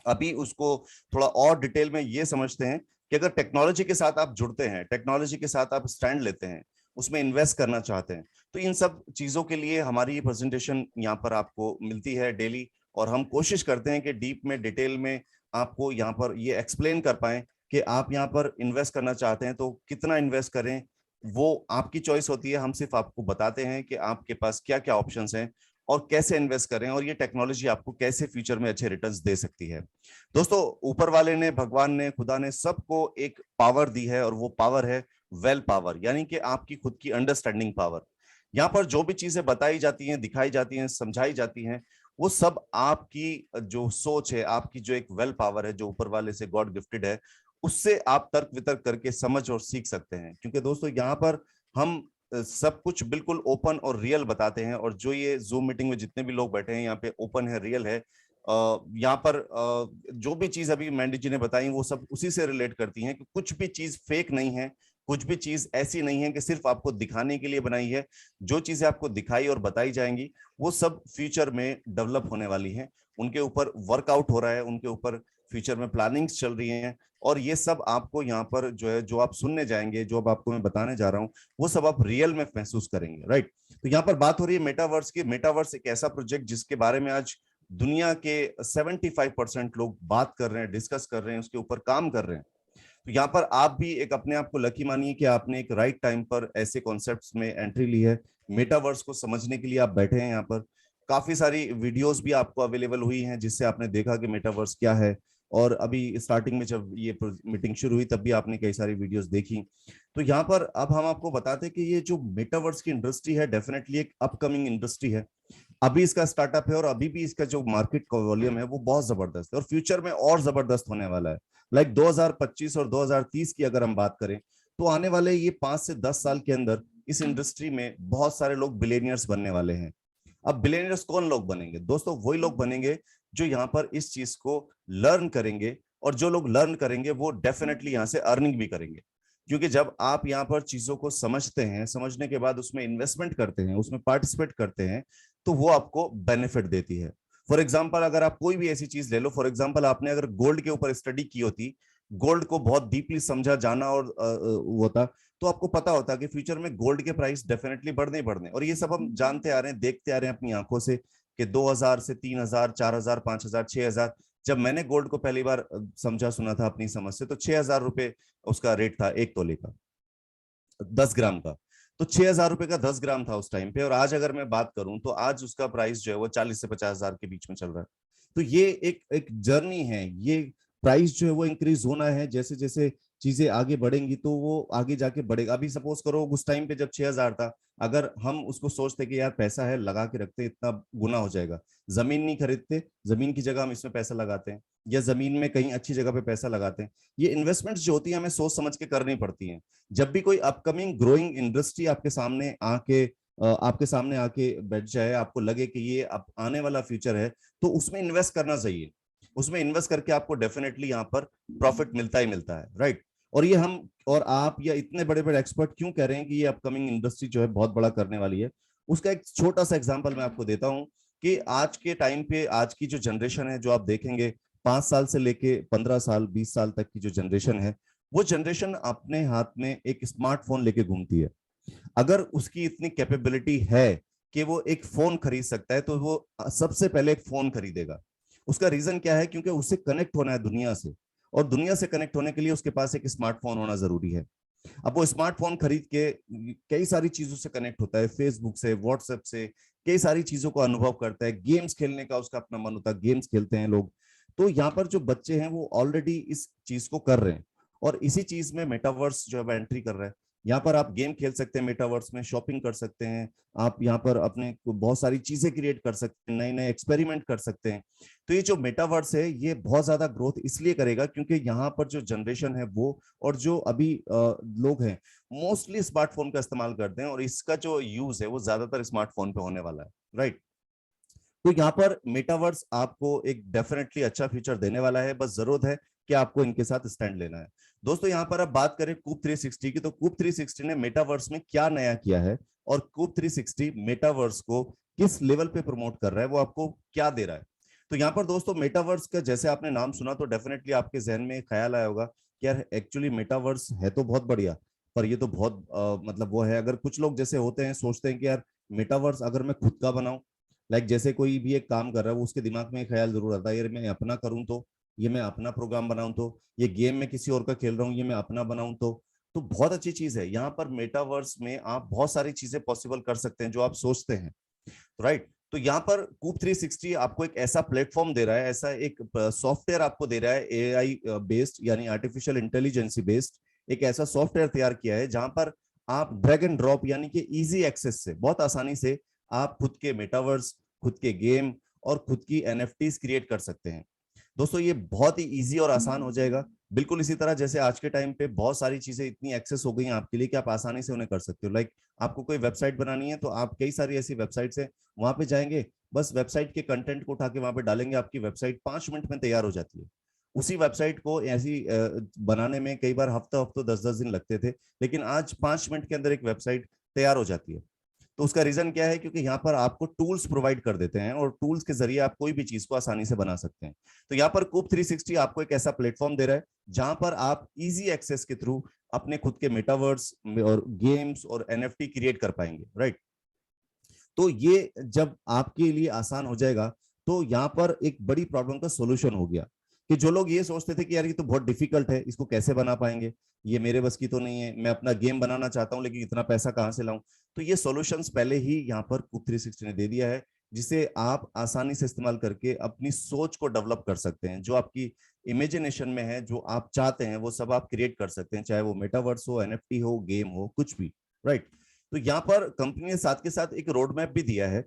अभी उसको थोड़ा और डिटेल में ये समझते हैं कि अगर टेक्नोलॉजी के साथ आप जुड़ते हैं, टेक्नोलॉजी के साथ आप स्टैंड लेते हैं, उसमें इन्वेस्ट करना चाहते हैं, तो इन सब चीजों के लिए हमारी ये प्रेजेंटेशन यहाँ पर आपको मिलती है डेली। और हम कोशिश करते हैं कि डीप में, डिटेल में आपको यहाँ पर ये एक्सप्लेन कर पाए कि आप यहाँ पर इन्वेस्ट करना चाहते हैं तो कितना इन्वेस्ट करें, वो आपकी चॉइस होती है। हम सिर्फ आपको बताते हैं कि आपके पास क्या क्या ऑप्शंस हैं और कैसे इन्वेस्ट करें, और ये टेक्नोलॉजी आपको कैसे फ्यूचर में अच्छे रिटर्न्स दे सकती है। दोस्तों, ऊपर वाले ने, भगवान ने, खुदा ने सबको एक पावर दी है, और वो पावर है वेल पावर, यानी कि आपकी खुद की अंडरस्टैंडिंग पावर। यहाँ पर जो भी चीजें बताई जाती हैं, दिखाई जाती हैं, समझाई जाती हैं, वो सब आपकी जो सोच है, आपकी जो एक वेल पावर है, जो ऊपर वाले से गॉड गिफ्टेड है, उससे आप तर्क वितर्क करके समझ और सीख सकते हैं। क्योंकि दोस्तों, यहाँ पर हम सब कुछ बिल्कुल ओपन और रियल बताते हैं। और जो ये जूम मीटिंग में जितने भी लोग बैठे हैं, यहाँ पे ओपन है, रियल है। यहाँ पर जो भी चीज अभी मैंडी जी ने बताई, वो सब उसी से रिलेट करती हैं कि कुछ भी चीज फेक नहीं है, कुछ भी चीज ऐसी नहीं है कि सिर्फ आपको दिखाने के लिए बनाई है। जो चीजें आपको दिखाई और बताई जाएंगी, वो सब फ्यूचर में डेवलप होने वाली हैं, उनके ऊपर वर्कआउट हो रहा है, उनके ऊपर फ्यूचर में प्लानिंग्स चल रही हैं। और ये सब आपको यहाँ पर जो है, जो आप सुनने जाएंगे, जो अब आपको मैं बताने जा रहा हूँ, वो सब आप रियल में महसूस करेंगे, राइट। तो यहाँ पर बात हो रही है मेटावर्स की। मेटावर्स एक ऐसा प्रोजेक्ट जिसके बारे में आज दुनिया के 75% लोग बात कर रहे हैं, डिस्कस कर रहे हैं, उसके ऊपर काम कर रहे हैं। तो यहाँ पर आप भी एक अपने आप को लकी मानिए कि आपने एक राइट टाइम पर ऐसे कॉन्सेप्ट्स में एंट्री ली है। मेटावर्स को समझने के लिए आप बैठे हैं यहाँ पर। काफी सारी वीडियोस भी आपको अवेलेबल हुई हैं जिससे आपने देखा कि मेटावर्स क्या है। और अभी स्टार्टिंग में जब ये मीटिंग शुरू हुई तब भी आपने कई सारी वीडियोस देखी। तो यहाँ पर अब हम आपको बताते हैं कि ये जो मेटावर्स की इंडस्ट्री है, डेफिनेटली एक अपकमिंग इंडस्ट्री है। अभी इसका स्टार्टअप है और अभी भी इसका जो मार्केट का वॉल्यूम है वो बहुत जबरदस्त है, और फ्यूचर में और जबरदस्त होने वाला है। लाइक 2025 और 2030 की अगर हम बात करें, तो आने वाले ये 5 से 10 साल के अंदर इस इंडस्ट्री में बहुत सारे लोग बिलियनियर्स बनने वाले हैं। अब बिलियनियर्स कौन लोग बनेंगे दोस्तों? वही लोग बनेंगे जो यहाँ पर इस चीज को लर्न करेंगे, और जो लोग लर्न करेंगे वो डेफिनेटली यहाँ से अर्निंग भी करेंगे। क्योंकि जब आप यहाँ पर चीजों को समझते हैं, समझने के बाद उसमें इन्वेस्टमेंट करते हैं, उसमें पार्टिसिपेट करते हैं, तो वो आपको बेनिफिट देती है। फॉर एग्जाम्पल, अगर आप कोई भी ऐसी चीज ले लो, फॉर एग्जाम्पल आपने अगर गोल्ड के ऊपर स्टडी की होती, गोल्ड को बहुत डीपली समझा, जाना और वो था, तो आपको पता होता कि फ्यूचर में गोल्ड के प्राइस डेफिनेटली बढ़ने ही बढ़ने। और ये सब हम जानते आ रहे हैं, देखते आ रहे हैं अपनी आंखों से कि 2000 से 3000, 4000, 5000, 6000। जब मैंने गोल्ड को पहली बार समझा, सुना था अपनी समझ से, तो 6000 रुपए उसका रेट था 1 तोले का, 10 ग्राम का। तो 6000 रुपए का 10 ग्राम था उस टाइम पे। और आज अगर मैं बात करूं तो आज उसका प्राइस जो है वो 40 से 50,000 के बीच में चल रहा है। तो ये एक एक जर्नी है। ये प्राइस जो है वो इंक्रीज होना है, जैसे जैसे चीजें आगे बढ़ेंगी तो वो आगे जाके बढ़ेगा। अभी सपोज करो उस टाइम पे जब 6000 था, अगर हम उसको सोचते कि यार पैसा है, लगा के रखते, इतना गुना हो जाएगा। जमीन नहीं खरीदते, जमीन की जगह हम इसमें पैसा लगाते हैं, या जमीन में कहीं अच्छी जगह पे पैसा लगाते हैं। ये इन्वेस्टमेंट्स जो होती है हमें सोच समझ के करनी पड़ती हैं। जब भी कोई अपकमिंग ग्रोइंग इंडस्ट्री आपके सामने आके बैठ जाए, आपको लगे कि ये अब आने वाला फ्यूचर है, तो उसमें इन्वेस्ट करना चाहिए। उसमें इन्वेस्ट करके आपको डेफिनेटली यहाँ पर प्रॉफिट मिलता ही मिलता है, राइट। और ये हम और आप या इतने बड़े बड़े एक्सपर्ट क्यों कह रहे हैं कि ये अपकमिंग इंडस्ट्री जो है बहुत बड़ा करने वाली है, उसका एक छोटा सा एग्जांपल मैं आपको देता हूं कि आज के टाइम पे आज की जो जनरेशन है, जो आप देखेंगे 5 साल से लेके 15 साल 20 साल तक की जो जनरेशन है, वो जनरेशन अपने हाथ में एक स्मार्टफोन लेके घूमती है। अगर उसकी इतनी कैपेबिलिटी है कि वो एक फोन खरीद सकता है, तो वो सबसे पहले एक फोन खरीदेगा। उसका रीजन क्या है? क्योंकि उससे कनेक्ट होना है दुनिया से, और दुनिया से कनेक्ट होने के लिए उसके पास एक स्मार्टफोन होना जरूरी है। अब वो स्मार्टफोन खरीद के कई सारी चीजों से कनेक्ट होता है, फेसबुक से, व्हाट्सएप से, कई सारी चीजों को अनुभव करता है। गेम्स खेलने का उसका अपना मन होता है, गेम्स खेलते हैं लोग। तो यहाँ पर जो बच्चे हैं वो ऑलरेडी इस चीज को कर रहे हैं, और इसी चीज में मेटावर्स जो है एंट्री कर रहा है। यहाँ पर आप गेम खेल सकते हैं, मेटावर्स में शॉपिंग कर सकते हैं, आप यहाँ पर अपने बहुत सारी चीजें क्रिएट कर सकते हैं, नए नए एक्सपेरिमेंट कर सकते हैं। तो ये जो मेटावर्स है ये बहुत ज्यादा ग्रोथ इसलिए करेगा क्योंकि यहाँ पर जो जनरेशन है वो, और जो अभी लोग हैं, मोस्टली स्मार्टफोन का इस्तेमाल करते हैं, और इसका जो यूज है वो ज्यादातर स्मार्टफोन पे होने वाला है, राइट। तो यहाँ पर मेटावर्स आपको एक डेफिनेटली अच्छा फ्यूचर देने वाला है, बस जरूरत है कि आपको इनके साथ स्टैंड लेना है। दोस्तों यहाँ पर अब बात करें कूप 360 की, तो कूप 360 ने मेटावर्स में क्या नया किया है, और कूप 360 मेटावर्स को किस लेवल पे प्रमोट कर रहा है, वो आपको क्या दे रहा है। तो यहाँ पर दोस्तों मेटावर्स का जैसे आपने नाम सुना तो डेफिनेटली आपके जहन में ख्याल आया होगा कि यार एक्चुअली मेटावर्स है तो बहुत बढ़िया, पर ये तो बहुत मतलब वो है, अगर कुछ लोग जैसे होते हैं सोचते हैं कि यार मेटावर्स अगर मैं खुद का बनाऊं, लाइक जैसे कोई भी एक काम कर रहा है वो उसके दिमाग में ख्याल जरूर आता है, यार मैं अपना करूं तो, ये मैं अपना प्रोग्राम बनाऊं तो, ये गेम में किसी और का खेल रहा हूँ ये मैं अपना बनाऊं तो बहुत अच्छी चीज है। यहाँ पर मेटावर्स में आप बहुत सारी चीजें पॉसिबल कर सकते हैं जो आप सोचते हैं, राइट। तो यहाँ पर कूप 360 आपको एक ऐसा प्लेटफॉर्म दे रहा है, ऐसा एक सॉफ्टवेयर आपको दे रहा है, एआई बेस्ड यानी आर्टिफिशियल इंटेलिजेंसी बेस्ड एक ऐसा सॉफ्टवेयर तैयार किया है जहां पर आप ड्रैग एंड ड्रॉप यानी कि इजी एक्सेस से बहुत आसानी से आप खुद के मेटावर्स, खुद के गेम और खुद की एनएफटीज क्रिएट कर सकते हैं। दोस्तों ये बहुत ही इजी और आसान हो जाएगा, बिल्कुल इसी तरह जैसे आज के टाइम पे बहुत सारी चीजें इतनी एक्सेस हो गई हैं आपके लिए कि आप आसानी से उन्हें कर सकते हो। लाइक आपको कोई वेबसाइट बनानी है तो आप कई सारी ऐसी वेबसाइट्स हैं, वहां पे जाएंगे, बस वेबसाइट के कंटेंट को उठा के वहां पे डालेंगे, आपकी वेबसाइट 5 मिनट में तैयार हो जाती है। उसी वेबसाइट को ऐसी बनाने में कई बार हफ्ता हफ्तों 10-10 दिन लगते थे, लेकिन आज 5 मिनट के अंदर एक वेबसाइट तैयार हो जाती है। तो उसका रीजन क्या है? क्योंकि यहाँ पर आपको टूल्स प्रोवाइड कर देते हैं, और टूल्स के जरिए आप कोई भी चीज को आसानी से बना सकते हैं। तो यहाँ पर कूप 360 आपको एक ऐसा प्लेटफॉर्म दे रहा है जहां पर आप इजी एक्सेस के थ्रू अपने खुद के मेटावर्स और गेम्स और एनएफटी क्रिएट कर पाएंगे, राइट। तो ये जब आपके लिए आसान हो जाएगा तो यहाँ पर एक बड़ी प्रॉब्लम का सोल्यूशन हो गया कि जो लोग ये सोचते थे कि यार ये तो बहुत डिफिकल्ट है, इसको कैसे बना पाएंगे, ये मेरे बस की तो नहीं है, मैं अपना गेम बनाना चाहता हूं लेकिन इतना पैसा कहां से लाऊं। तो ये सॉल्यूशंस पहले ही यहाँ पर कूप 360 ने दे दिया है, जिसे आप आसानी से इस्तेमाल करके अपनी सोच को डेवलप कर सकते हैं। जो आपकी इमेजिनेशन में है, जो आप चाहते हैं, वो सब आप क्रिएट कर सकते हैं, चाहे वो मेटावर्स हो, एनएफटी हो, गेम हो, कुछ भी, राइट। तो यहाँ पर कंपनी ने साथ के साथ एक रोड मैप भी दिया है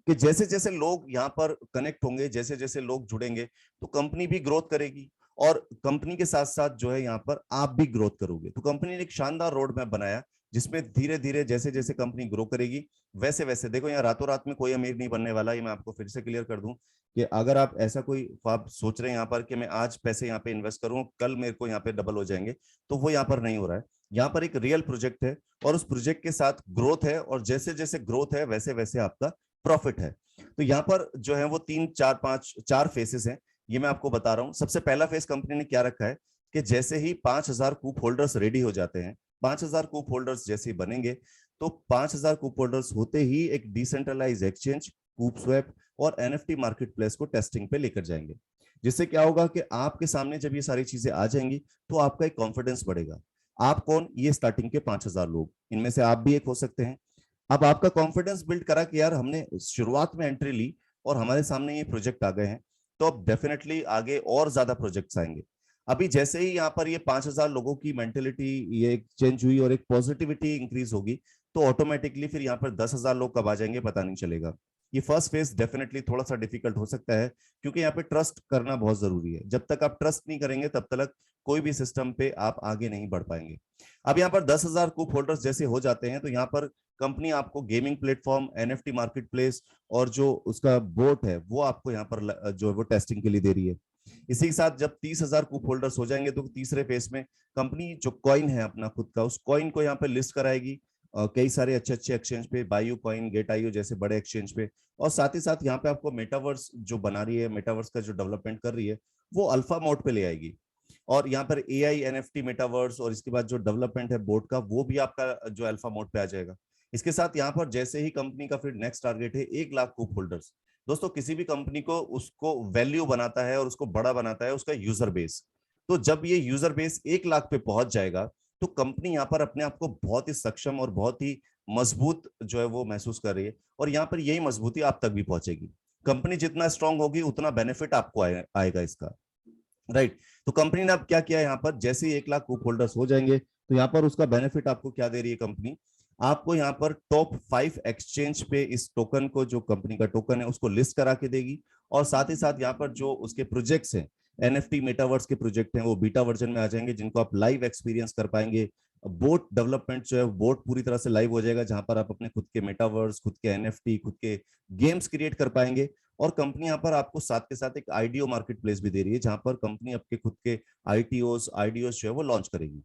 कि जैसे जैसे लोग यहाँ पर कनेक्ट होंगे, जैसे जैसे लोग जुड़ेंगे, तो कंपनी भी ग्रोथ करेगी, और कंपनी के साथ साथ जो है यहाँ पर आप भी ग्रोथ करोगे। तो कंपनी ने एक शानदार रोड मैप बनाया जिसमें धीरे धीरे जैसे जैसे कंपनी ग्रो करेगी वैसे वैसे, देखो यहाँ रातों रात में कोई अमीर नहीं बनने वाला, ये मैं आपको फिर से क्लियर कर दूं कि अगर आप ऐसा कोई आप सोच रहे हैं यहाँ पर कि मैं आज पैसे यहाँ पे इन्वेस्ट करूं, कल मेरे को यहाँ पे डबल हो जाएंगे, तो वो यहाँ पर नहीं हो रहा है। यहाँ पर एक रियल प्रोजेक्ट है, और उस प्रोजेक्ट के साथ ग्रोथ है, और जैसे जैसे ग्रोथ है वैसे वैसे आपका प्रॉफिट है। तो यहाँ पर जो है वो 3 4 5 4 फेसेस हैं, ये मैं आपको बता रहा हूँ। सबसे पहला फेस कंपनी ने क्या रखा है कि जैसे ही 5,000 कूप होल्डर्स रेडी हो जाते हैं, 5,000 कूप होल्डर्स जैसे ही बनेंगे, तो 5,000 कूप होल्डर्स होते ही एक डिसेंट्रलाइज एक्सचेंज, कूप स्वैप और एनएफटी मार्केट प्लेस को टेस्टिंग पे लेकर जाएंगे। जिससे क्या होगा कि आपके सामने जब ये सारी चीजें आ जाएंगी तो आपका एक कॉन्फिडेंस बढ़ेगा। आप कौन? ये स्टार्टिंग के 5,000 लोग, इनमें से आप भी एक हो सकते हैं। अब आपका कॉन्फिडेंस बिल्ड करा कि यार हमने शुरुआत में एंट्री ली और हमारे सामने ये प्रोजेक्ट आ गए हैं, तो अब डेफिनेटली आगे और ज्यादा प्रोजेक्ट्स आएंगे। अभी जैसे ही यहाँ पर ये 5,000 लोगों की मेंटेलिटी ये चेंज हुई और एक पॉजिटिविटी इंक्रीज होगी, तो ऑटोमेटिकली फिर यहाँ पर 10,000 लोग कब आ जाएंगे पता नहीं चलेगा। ये फर्स्ट फेज डेफिनेटली थोड़ा सा डिफिकल्ट हो सकता है, क्योंकि यहाँ पे ट्रस्ट करना बहुत जरूरी है। जब तक आप ट्रस्ट नहीं करेंगे तब तक कोई भी सिस्टम पे आप आगे नहीं बढ़ पाएंगे। अब यहाँ पर 10,000 कूप होल्डर्स जैसे हो जाते हैं तो यहाँ पर कंपनी आपको gaming platform, NFT market place और जो उसका बोट है वो आपको यहाँ पर जो है वो टेस्टिंग के लिए दे रही है। इसी के साथ जब 30,000 कूप होल्डर्स हो जाएंगे तो तीसरे फेज में कंपनी जो कॉइन है अपना खुद का, उस कॉइन को यहाँ पे लिस्ट कराएगी कई सारे अच्छे अच्छे एक्सचेंज पे, बायो कॉइन, गेट आईओ जैसे बड़े एक्सचेंज पे। और साथ ही साथ यहाँ पे आपको मेटावर्स जो बना रही है, मेटावर्स का जो डेवलपमेंट कर रही है, वो अल्फा मोड पे ले आएगी। और यहाँ पर एआई, एनएफटी, मेटावर्स और इसके बाद जो डेवलपमेंट है बोर्ड का, वो भी आपका जो अल्फा मोड पे आ जाएगा। इसके साथ यहाँ पर जैसे ही कंपनी का फिर नेक्स्ट टारगेट है 1 लाख कूप होल्डर्स। दोस्तों किसी भी कंपनी को उसको वैल्यू बनाता है और उसको बड़ा बनाता है उसका यूजर बेस। तो जब ये यूजर बेस 1 लाख पे पहुंच जाएगा तो कंपनी यहाँ पर अपने आप को बहुत ही सक्षम और बहुत ही मजबूत जो है वो महसूस कर रही है। और यहाँ पर यही मजबूती आप तक भी पहुंचेगी। कंपनी जितना स्ट्रांग होगी उतना बेनिफिट आपको आएगा इसका, राइट। तो कंपनी ने अब क्या किया, यहाँ पर जैसे ही 1 लाख कूप होल्डर्स हो जाएंगे तो यहाँ पर उसका बेनिफिट आपको क्या दे रही है कंपनी, आपको यहाँ पर टॉप 5 एक्सचेंज पे इस टोकन को, जो कंपनी का टोकन है, उसको लिस्ट करा के देगी। और साथ ही साथ यहाँ पर जो उसके प्रोजेक्ट्स हैं, एनएफटी मेटावर्स के प्रोजेक्ट हैं, वो बीटा वर्जन में आ जाएंगे, जिनको आप लाइव एक्सपीरियंस कर पाएंगे। बोट डेवलपमेंट जो है, बोट पूरी तरह से लाइव हो जाएगा, जहां पर आप अपने खुद के मेटावर्स, खुद के एनएफटी, खुद के गेम्स क्रिएट कर पाएंगे। और कंपनी यहाँ पर आपको साथ के साथ एक आईडीओ मार्केट प्लेस भी दे रही है, जहां पर कंपनी आपके खुद के आईडीओस जो है वो लॉन्च करेगी।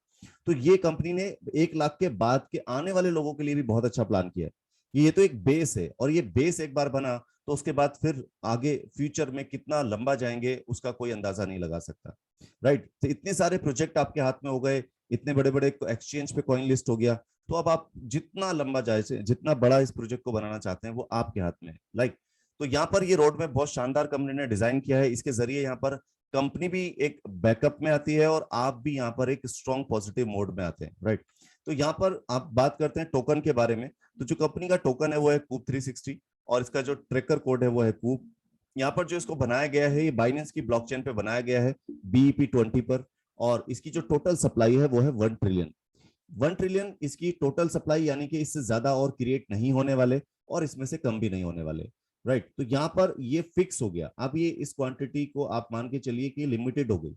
तो ये कंपनी ने 1 लाख के बाद के आने वाले लोगों के लिए भी बहुत अच्छा प्लान किया है कि ये तो एक बेस है, और ये बेस एक बार बना तो उसके बाद फिर आगे फ्यूचर में कितना लंबा जाएंगे उसका कोई अंदाजा नहीं लगा सकता, राइट। तो इतने सारे प्रोजेक्ट आपके हाथ में हो गए, इतने बड़े बड़े एक्सचेंज पे कॉइन लिस्ट हो गया, तो अब आप जितना लंबा जाए, जितना बड़ा इस प्रोजेक्ट को बनाना चाहते हैं वो आपके हाथ में है, लाइक। तो यहाँ पर ये रोड मैप बहुत शानदार कंपनी ने डिजाइन किया है। इसके जरिए यहाँ पर कंपनी भी एक बैकअप में आती है और आप भी यहाँ पर एक स्ट्रॉन्ग पॉजिटिव मोड में आते हैं, राइट। तो यहाँ पर आप बात करते हैं टोकन के बारे में। तो जो कंपनी का टोकन है वो है कूप 360 और इसका जो ट्रैकर कोड है वो है कूप। यहाँ पर जो इसको बनाया गया है, ये बाइनेंस की ब्लॉकचेन पे बनाया गया है, BEP20 पर। और इसकी जो टोटल सप्लाई है वो है 1 ट्रिलियन। 1 ट्रिलियन इसकी टोटल सप्लाई, यानी कि इससे ज्यादा और क्रिएट नहीं होने वाले और इसमें से कम भी नहीं होने वाले, राइट। तो यहाँ पर ये फिक्स हो गया। अब ये इस क्वांटिटी को आप मान के चलिए कि लिमिटेड हो गई।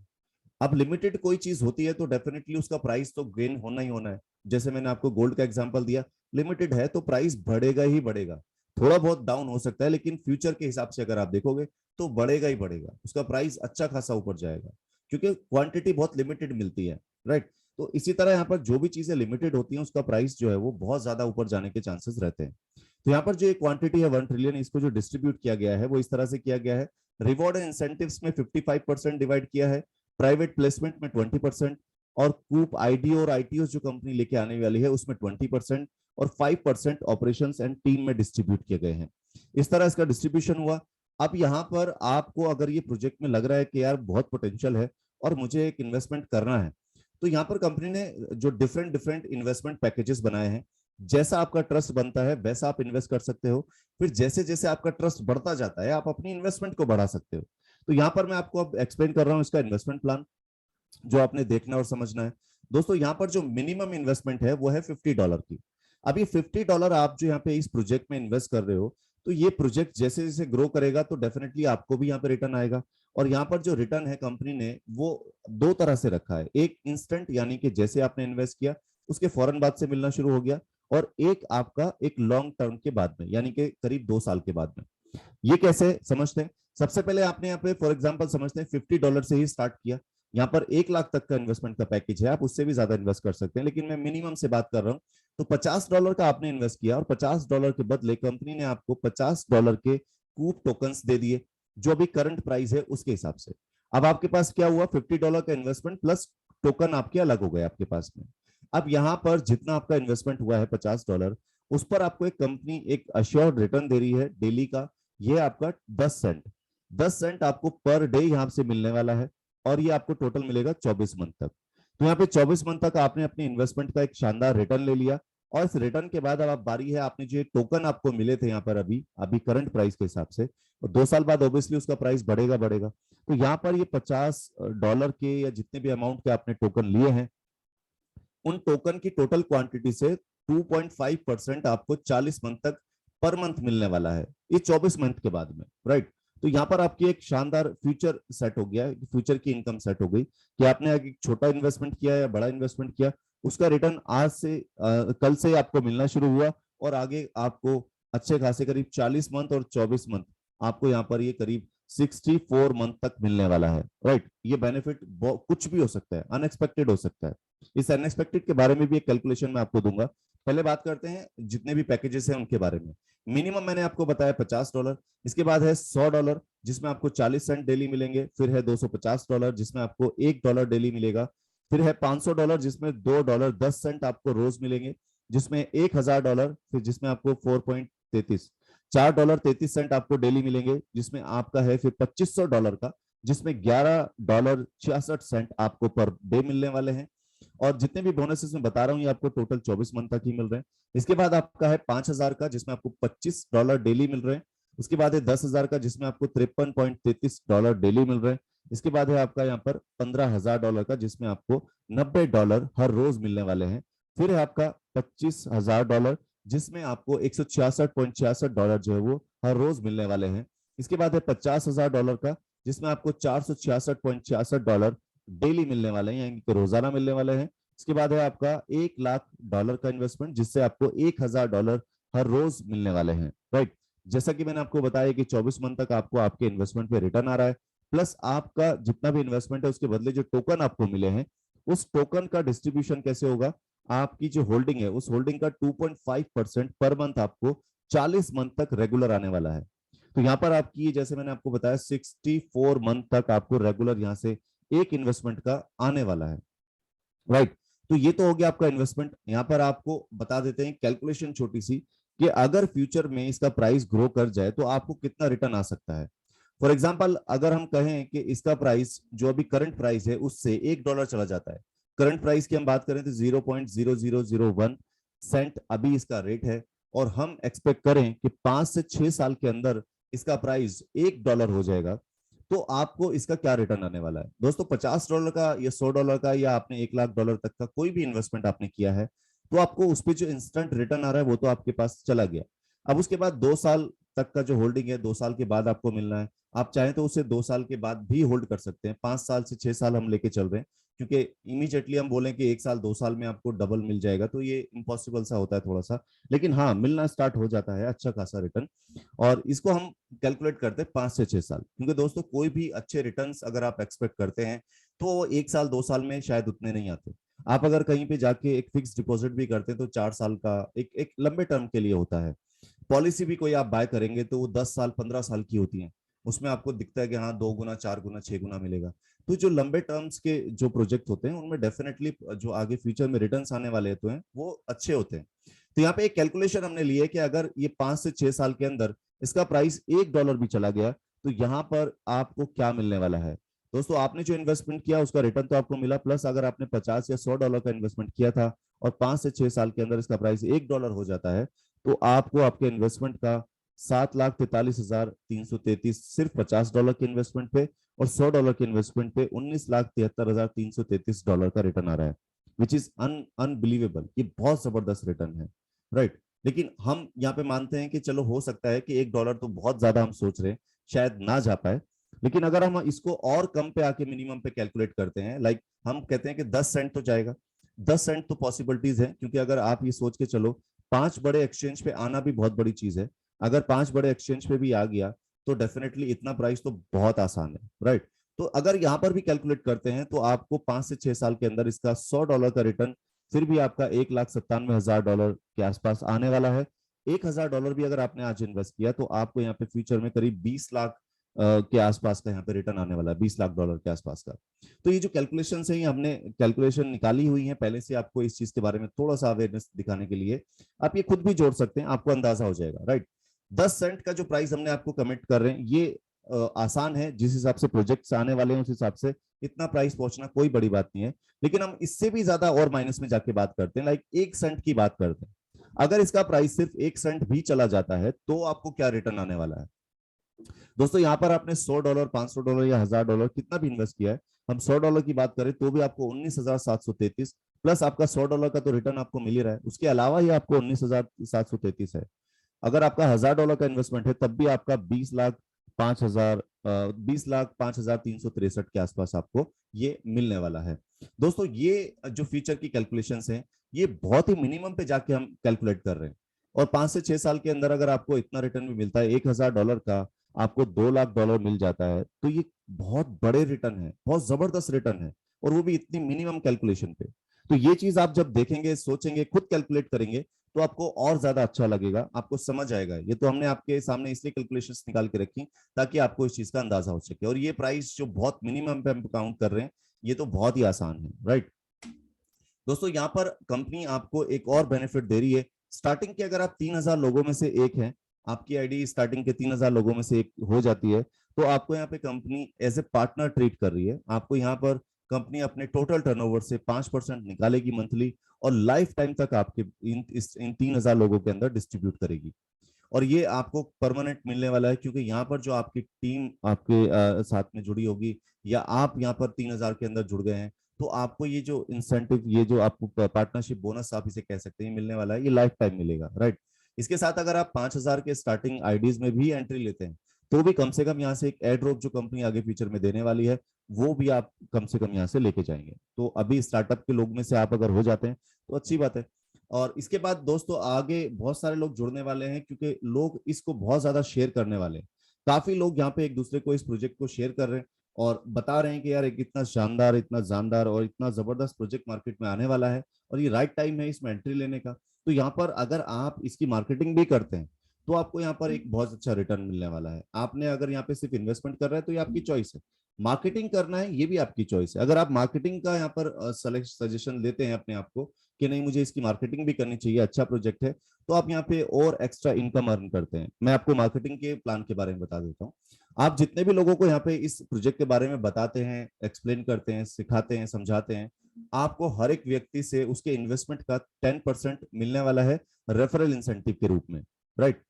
अब लिमिटेड कोई चीज होती है तो डेफिनेटली उसका प्राइस तो गेन होना ही होना है। जैसे मैंने आपको गोल्ड का एग्जांपल दिया, लिमिटेड है तो प्राइस बढ़ेगा ही बढ़ेगा। थोड़ा बहुत डाउन हो सकता है लेकिन फ्यूचर के हिसाब से अगर आप देखोगे तो बढ़ेगा ही बढ़ेगा, उसका प्राइस अच्छा खासा ऊपर जाएगा, क्योंकि क्वांटिटी बहुत लिमिटेड मिलती है, राइट। तो इसी तरह यहाँ पर जो भी चीजें लिमिटेड होती हैं उसका प्राइस जो है वो बहुत ज्यादा ऊपर जाने के चांसेस रहते हैं। तो यहाँ पर जो क्वांटिटी है 1 ट्रिलियन, इसको जो डिस्ट्रीब्यूट किया गया है वो इस तरह से किया गया है। रिवॉर्ड एंड इंसेंटिव्स में 55% डिवाइड किया है, प्राइवेट प्लेसमेंट में 20%, और कूप आईडी और आईटीओ जो कंपनी लेके आने वाली है उसमें 20%, और 5% ऑपरेशंस एंड टीम में डिस्ट्रीब्यूट किए गए हैं। इस तरह इसका डिस्ट्रीब्यूशन हुआ। अब यहाँ पर आपको अगर ये प्रोजेक्ट में लग रहा है कि यार बहुत पोटेंशियल है और मुझे एक इन्वेस्टमेंट करना है, तो यहाँ पर कंपनी ने जो डिफरेंट डिफरेंट इन्वेस्टमेंट पैकेजेस बनाए हैं। जैसा आपका ट्रस्ट बनता है वैसा आप इन्वेस्ट कर सकते हो। फिर जैसे जैसे आपका ट्रस्ट बढ़ता जाता है आप अपनी इन्वेस्टमेंट को बढ़ा सकते हो। तो यहाँ पर मैं आपको अब एक्सप्लेन कर रहा हूँ इसका इन्वेस्टमेंट प्लान, जो आपने देखना और समझना है। दोस्तों यहाँ पर जो मिनिमम इन्वेस्टमेंट है वो है $50 की। अब ये $50 आप जो यहाँ पे इस प्रोजेक्ट में इन्वेस्ट कर रहे हो, तो ये प्रोजेक्ट जैसे जैसे ग्रो करेगा तो डेफिनेटली आपको भी यहाँ पे रिटर्न आएगा। और यहाँ पर जो रिटर्न है कंपनी ने वो 2 तरह से रखा है। एक इंस्टेंट, यानी कि जैसे आपने इन्वेस्ट किया उसके फौरन बाद से मिलना शुरू हो गया, और एक आपका एक लॉन्ग टर्म के बाद में, यानी कि करीब 2 साल के बाद में। ये कैसे समझते हैं? सबसे पहले आपने यहाँ पे फॉर एग्जांपल समझते हैं $50 से ही स्टार्ट किया। यहाँ पर 1 लाख तक का इन्वेस्टमेंट का पैकेज है, आप उससे भी ज्यादा इन्वेस्ट कर सकते हैं, लेकिन मैं मिनिमम से बात कर रहा हूँ। तो $50 का आपने इन्वेस्ट किया और $50 के बदले कंपनी ने आपको $50 के कूप टोकन्स दे दिए, जो अभी करंट प्राइस है उसके हिसाब से। अब आपके पास क्या हुआ, $50 का इन्वेस्टमेंट प्लस टोकन आपके अलग हो गए आपके पास में। अब यहाँ पर जितना आपका इन्वेस्टमेंट हुआ है $50, उस पर आपको एक कंपनी एक अश्योर्ड रिटर्न दे रही है डेली का, ये आपका 10 सेंट। 10 सेंट आपको पर डे यहाँ से मिलने वाला है, और ये आपको टोटल मिलेगा 24 मंथ तक। तो यहाँ पे 24 मंथ तक आपने अपनी इन्वेस्टमेंट का एक शानदार रिटर्न ले लिया, और इस रिटर्न के बाद अब बारी है, आपने जो टोकन आपको मिले थे यहाँ पर अभी अभी करंट प्राइस के हिसाब से, और 2 साल बाद ऑब्वियसली उसका प्राइस बढ़ेगा बढ़ेगा। तो यहाँ पर ये $50 के या जितने भी अमाउंट के आपने टोकन लिए हैं, उन टोकन की टोटल क्वांटिटी से 2.5% आपको 40 मंथ तक पर मंथ मिलने वाला है, ये 24 मंथ के बाद में, राइट। तो यहाँ पर आपकी एक शानदार फ्यूचर सेट हो गया, फ्यूचर की इनकम सेट हो गई कि आपने एक छोटा इन्वेस्टमेंट किया या बड़ा इन्वेस्टमेंट किया, उसका रिटर्न आज से कल से आपको मिलना शुरू हुआ, और आगे आपको अच्छे खासे करीब 40 मंथ और 24 मंथ आपको यहाँ पर ये करीब 64 मंथ तक मिलने वाला है, राइट। ये बेनिफिट कुछ भी हो सकता है, अनएक्सपेक्टेड हो सकता है। इस अनएक्सपेक्टेड के बारे में भी एक कैलकुलेशन मैं आपको दूंगा। पहले बात करते हैं जितने भी पैकेजेस हैं उनके बारे में। मिनिमम मैंने आपको बताया $50, इसके बाद है $100 जिसमें आपको 40 सेंट डेली मिलेंगे, फिर है $250 जिसमें आपको $1 डेली मिलेगा, फिर है $500 जिसमें $2.10 आपको रोज मिलेंगे, जिसमें $1000 फिर जिसमें आपको 4.33 $4.33 आपको डेली मिलेंगे, जिसमें आपका है फिर $2500 का, जिसमें $11.66 आपको पर डे मिलने वाले हैं। और जितने भी बोनसेस मैं बता रहा हूँ ये आपको टोटल 24 मंथ तक ही मिल रहे हैं। इसके बाद आपका है 5000 का जिसमें आपको $25 डेली मिल रहे हैं। उसके बाद है 10,000 का जिसमें आपको $53.33 डेली मिल रहे हैं। इसके बाद है आपका यहाँ पर $15,000 का जिसमें आपको $90 हर रोज मिलने वाले हैं। फिर है आपका $25,000 जिसमें आपको $166.66 जो है वो हर रोज मिलने वाले हैं। इसके बाद है $50,000 का जिसमें आपको $466.66 डेली मिलने वाले हैं, यानी कि रोजाना मिलने वाले हैं। इसके बाद है आपका $1,00,000 का इन्वेस्टमेंट जिससे आपको $1,000 हर रोज मिलने वाले हैं, राइट। जैसा कि मैंने आपको बताया कि 24 मंथ तक आपको आपके इन्वेस्टमेंट पे रिटर्न आ रहा है, प्लस आपका जितना भी इन्वेस्टमेंट है उसके बदले जो टोकन आपको मिले हैं उस टोकन का डिस्ट्रीब्यूशन कैसे होगा, आपकी जो होल्डिंग है उस होल्डिंग का 2.5% पर मंथ आपको 40 मंथ तक रेगुलर आने वाला है। तो यहाँ पर आपकी जैसे मैंने आपको बताया 64 मंथ तक आपको रेगुलर यहाँ से एक इन्वेस्टमेंट का आने वाला है, राइट। तो ये तो हो गया आपका इन्वेस्टमेंट। यहाँ पर आपको बता देते हैं कैलकुलेशन छोटी सी कि अगर फ्यूचर में इसका प्राइस ग्रो कर जाए तो आपको कितना रिटर्न आ सकता है। फॉर एग्जाम्पल अगर हम कहें कि इसका प्राइस जो अभी करंट प्राइस है उससे $1 चला जाता है, करंट प्राइस की हम बात करें तो 0.0001 सेंट अभी इसका रेट है, और हम एक्सपेक्ट करें कि 5 से 6 साल के अंदर इसका प्राइस $1 हो जाएगा, तो आपको इसका क्या रिटर्न आने वाला है दोस्तों। $50 का या $100 का या आपने $1,00,000 तक का कोई भी इन्वेस्टमेंट आपने किया है तो आपको उस पर जो इंस्टेंट रिटर्न आ रहा है वो तो आपके पास चला गया। अब उसके बाद 2 साल तक का जो होल्डिंग है 2 साल के बाद आपको मिलना है। आप चाहें तो उसे 2 साल के बाद भी होल्ड कर सकते हैं, 5 साल से 6 साल हम लेके चल रहे हैं, क्योंकि इमीडिएटली हम बोलें कि 1 साल 2 साल में आपको डबल मिल जाएगा तो ये इम्पॉसिबल सा होता है थोड़ा सा, लेकिन हाँ मिलना स्टार्ट हो जाता है अच्छा खासा रिटर्न। और इसको हम कैलकुलेट करते हैं 5 से 6 साल, क्योंकि दोस्तों कोई भी अच्छे रिटर्न्स अगर आप एक्सपेक्ट करते हैं तो वो 1 साल 2 साल में शायद उतने नहीं आते। आप अगर कहीं पे जाके एक फिक्स डिपॉजिट भी करते हैं तो 4 साल का एक लंबे टर्म के लिए होता है। पॉलिसी भी कोई आप बाय करेंगे तो वो 10 साल 15 साल की होती है, उसमें आपको दिखता है कि हाँ 2 गुना 4 गुना 6 गुना मिलेगा। तो जो लंबे टर्म्स के जो प्रोजेक्ट होते हैं उनमें डेफिनेटली जो आगे फ्यूचर में रिटर्न्स आने वाले होते हैं वो अच्छे होते हैं। तो यहाँ पे एक कैलकुलेशन हमने ली है कि अगर ये 5 से 6 साल के अंदर इसका प्राइस $1 भी चला गया तो यहाँ पर आपको क्या मिलने वाला है दोस्तों। आपने जो इन्वेस्टमेंट किया उसका रिटर्न तो आपको मिला, प्लस अगर आपने 50 या $100 का इन्वेस्टमेंट किया था और 5 से 6 साल के अंदर इसका प्राइस $1 हो जाता है तो आपको आपके इन्वेस्टमेंट का 7,43,333 सिर्फ $50 के इन्वेस्टमेंट पे और $100 के इन्वेस्टमेंट पे $19,73,333 का रिटर्न आ रहा है, विच इज अनबिलीवेबल। ये बहुत जबरदस्त रिटर्न है, राइट। लेकिन हम यहाँ पे मानते हैं कि चलो हो सकता है कि $1 तो बहुत ज्यादा हम सोच रहे हैं शायद ना जा पाए, लेकिन अगर हम इसको और कम पे आके मिनिमम पे कैलकुलेट करते हैं, लाइक हम कहते हैं कि 10 सेंट तो जाएगा, 10 सेंट तो पॉसिबिलिटीज है, क्योंकि अगर आप ये सोच के चलो 5 बड़े एक्सचेंज पे आना भी बहुत बड़ी चीज है। अगर 5 बड़े एक्सचेंज पे भी आ गया तो डेफिनेटली इतना प्राइस तो बहुत आसान है, राइट। तो अगर यहाँ पर भी कैलकुलेट करते हैं तो आपको 5 से 6 साल के अंदर इसका $100 का रिटर्न फिर भी आपका $1,97,000 के आसपास आने वाला है। $1,000 भी अगर आपने आज इन्वेस्ट किया तो आपको यहाँ पे फ्यूचर में करीब 20 लाख के आसपास का यहाँ पे रिटर्न आने वाला है, $20 लाख के आसपास का। तो ये जो कैलकुलेशन है हमने कैलकुलेशन निकाली हुई है पहले से, आपको इस चीज के बारे में थोड़ा सा अवेयरनेस दिखाने के लिए आप ये खुद भी जोड़ सकते हैं, आपको अंदाजा हो जाएगा, राइट। 10 सेंट का जो प्राइस हमने आपको कमिट कर रहे हैं ये आसान है, जिस हिसाब से प्रोजेक्ट्स आने वाले हैं उस हिसाब से इतना प्राइस पहुंचना कोई बड़ी बात नहीं है। लेकिन हम इससे भी ज्यादा और माइनस में जाके बात करते हैं, लाइक 1 सेंट की बात करते हैं। अगर इसका प्राइस सिर्फ 1 सेंट भी चला जाता है तो आपको क्या रिटर्न आने वाला है दोस्तों। यहाँ पर आपने $100 $500 या $1000 कितना भी इन्वेस्ट किया है, हम $100 की बात करें तो भी आपको 19,733 प्लस आपका $100 का तो रिटर्न आपको मिल ही रहा है, उसके अलावा ही आपको 19,733 है। अगर आपका $1000 का इन्वेस्टमेंट है तब भी आपका 20,05,363 के आसपास आपको ये मिलने वाला है दोस्तों। ये जो फीचर की कैलकुलेशंस हैं ये बहुत ही मिनिमम पे जाके हम कैलकुलेट कर रहे हैं, और 5 से 6 साल के अंदर अगर आपको इतना रिटर्न भी मिलता है $1,000 का आपको $2 लाख मिल जाता है, तो ये बहुत बड़े रिटर्न है, बहुत जबरदस्त रिटर्न है, और वो भी इतनी मिनिमम कैलकुलेशन पे। तो ये चीज आप जब देखेंगे, सोचेंगे, खुद कैलकुलेट करेंगे, तो आपको और ज्यादा अच्छा लगेगा, आपको समझ आएगा। ये तो हमने आपके सामने इसलिए कैलकुलेशंस निकाल के रखी ताकि आपको इस चीज का अंदाजा हो सके। और ये प्राइस जो बहुत मिनिमम पे हम काउंट कर रहे हैं, ये तो बहुत ही आसान है, राइट। दोस्तों यहाँ पर कंपनी आपको एक और बेनिफिट दे रही है। स्टार्टिंग के अगर आप 3000 लोगों में से एक हैं, आपकी आईडी स्टार्टिंग के 3000 लोगों में से एक हो जाती है, तो आपको यहाँ पे company as a partner treat कर रही है। आपको यहाँ पर कंपनी अपने टोटल टर्नओवर से 5% निकालेगी मंथली, और लाइफ टाइम तक आपके इन 3000 लोगों के अंदर डिस्ट्रीब्यूट करेगी। और ये आपको परमानेंट मिलने वाला है, क्योंकि यहाँ पर जो आपकी टीम आपके साथ में जुड़ी होगी, या आप यहाँ पर 3000 के अंदर जुड़ गए हैं, तो आपको ये जो इंसेंटिव, ये जो आपको पार्टनरशिप बोनस आप इसे कह सकते हैं, मिलने वाला है, ये लाइफ टाइम मिलेगा, राइट। इसके साथ अगर आप 5000 के स्टार्टिंग आईडीज में भी एंट्री लेते हैं, तो भी कम से कम यहाँ से एक एयर ड्रॉप जो कंपनी आगे फ्यूचर में देने वाली है, वो भी आप कम से कम यहाँ से लेके जाएंगे। तो अभी स्टार्टअप के लोग में से आप अगर हो जाते हैं तो अच्छी बात है। और इसके बाद दोस्तों आगे बहुत सारे लोग जुड़ने वाले हैं, क्योंकि लोग इसको बहुत ज्यादा शेयर करने वाले हैं। काफी लोग यहाँ पे एक दूसरे को इस प्रोजेक्ट को शेयर कर रहे हैं और बता रहे हैं कि यार एक इतना शानदार, इतना जानदार और इतना जबरदस्त प्रोजेक्ट मार्केट में आने वाला है, और ये राइट टाइम है इसमें एंट्री लेने का। तो यहाँ पर अगर आप इसकी मार्केटिंग भी करते हैं, तो आपको यहाँ पर एक बहुत अच्छा रिटर्न मिलने वाला है। आपने अगर यहाँ पे सिर्फ इन्वेस्टमेंट कर रहे हैं तो ये आपकी चॉइस है, मार्केटिंग करना है ये भी आपकी चॉइस है। अगर आप मार्केटिंग का यहाँ पर सजेशन देते हैं अपने आप को कि नहीं मुझे इसकी मार्केटिंग भी करनी चाहिए, अच्छा प्रोजेक्ट है, तो आप यहाँ पे और एक्स्ट्रा इनकम अर्न करते हैं। मैं आपको मार्केटिंग के प्लान के बारे में बता देता हूँ। आप जितने भी लोगों को यहाँ पे इस प्रोजेक्ट के बारे में बताते हैं, एक्सप्लेन करते हैं, सिखाते हैं, समझाते हैं, आपको हर एक व्यक्ति से उसके इन्वेस्टमेंट का 10% मिलने वाला है रेफरल इंसेंटिव के रूप में, राइट।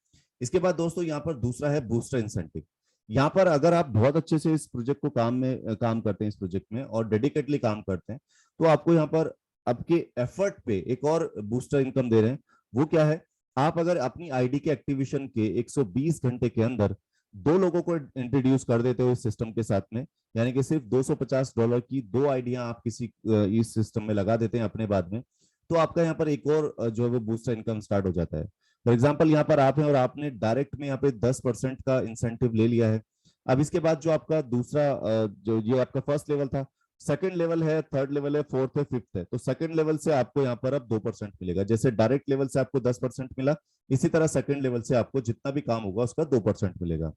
इसके बाद दोस्तों यहाँ पर दूसरा है बूस्टर इंसेंटिव। यहाँ पर अगर आप बहुत अच्छे से इस प्रोजेक्ट को काम करते हैं, इस प्रोजेक्ट में और डेडिकेटली काम करते हैं, तो आपको यहाँ पर आपके एफर्ट पे एक और बूस्टर इनकम दे रहे हैं। वो क्या है, आप अगर अपनी आईडी के एक्टिवेशन के 120 घंटे के अंदर 2 लोगों को इंट्रोड्यूस कर देते हो इस सिस्टम के साथ में, यानी कि सिर्फ $250 की 2 आइडिया आप किसी इस सिस्टम में लगा देते हैं अपने बाद में, तो आपका यहाँ पर एक और जो है वो बूस्टर इनकम स्टार्ट हो जाता है। फॉर एग्जाम्पल यहाँ पर आप हैं और आपने डायरेक्ट में यहाँ पे 10% का इंसेंटिव ले लिया है। अब इसके बाद जो आपका दूसरा जो ये आपका फर्स्ट लेवल था, सेकंड लेवल है, थर्ड लेवल है, फोर्थ है, फिफ्थ है, तो सेकंड लेवल से आपको यहाँ पर अब 2% मिलेगा। जैसे डायरेक्ट लेवल से आपको 10% मिला, इसी तरह सेकंड लेवल से आपको जितना भी काम होगा उसका 2% मिलेगा।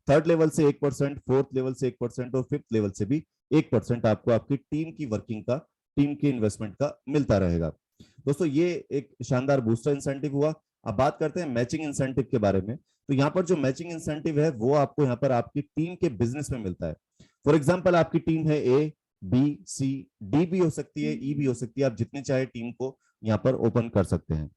थर्ड लेवल से 1%, फोर्थ लेवल से 1% और फिफ्थ लेवल से भी 1% आपको आपकी टीम की वर्किंग का, टीम के इन्वेस्टमेंट का मिलता रहेगा। दोस्तों ये एक शानदार बूस्टर इंसेंटिव हुआ। अब बात करते हैं मैचिंग इंसेंटिव के बारे में। तो यहाँ पर जो मैचिंग इंसेंटिव है वो आपको यहाँ पर आपकी टीम के बिजनेस में मिलता है। फॉर एग्जाम्पल आपकी टीम है ए, बी, सी, डी भी हो सकती है, ई भी हो सकती है, आप जितने चाहे टीम को यहाँ पर ओपन कर सकते हैं।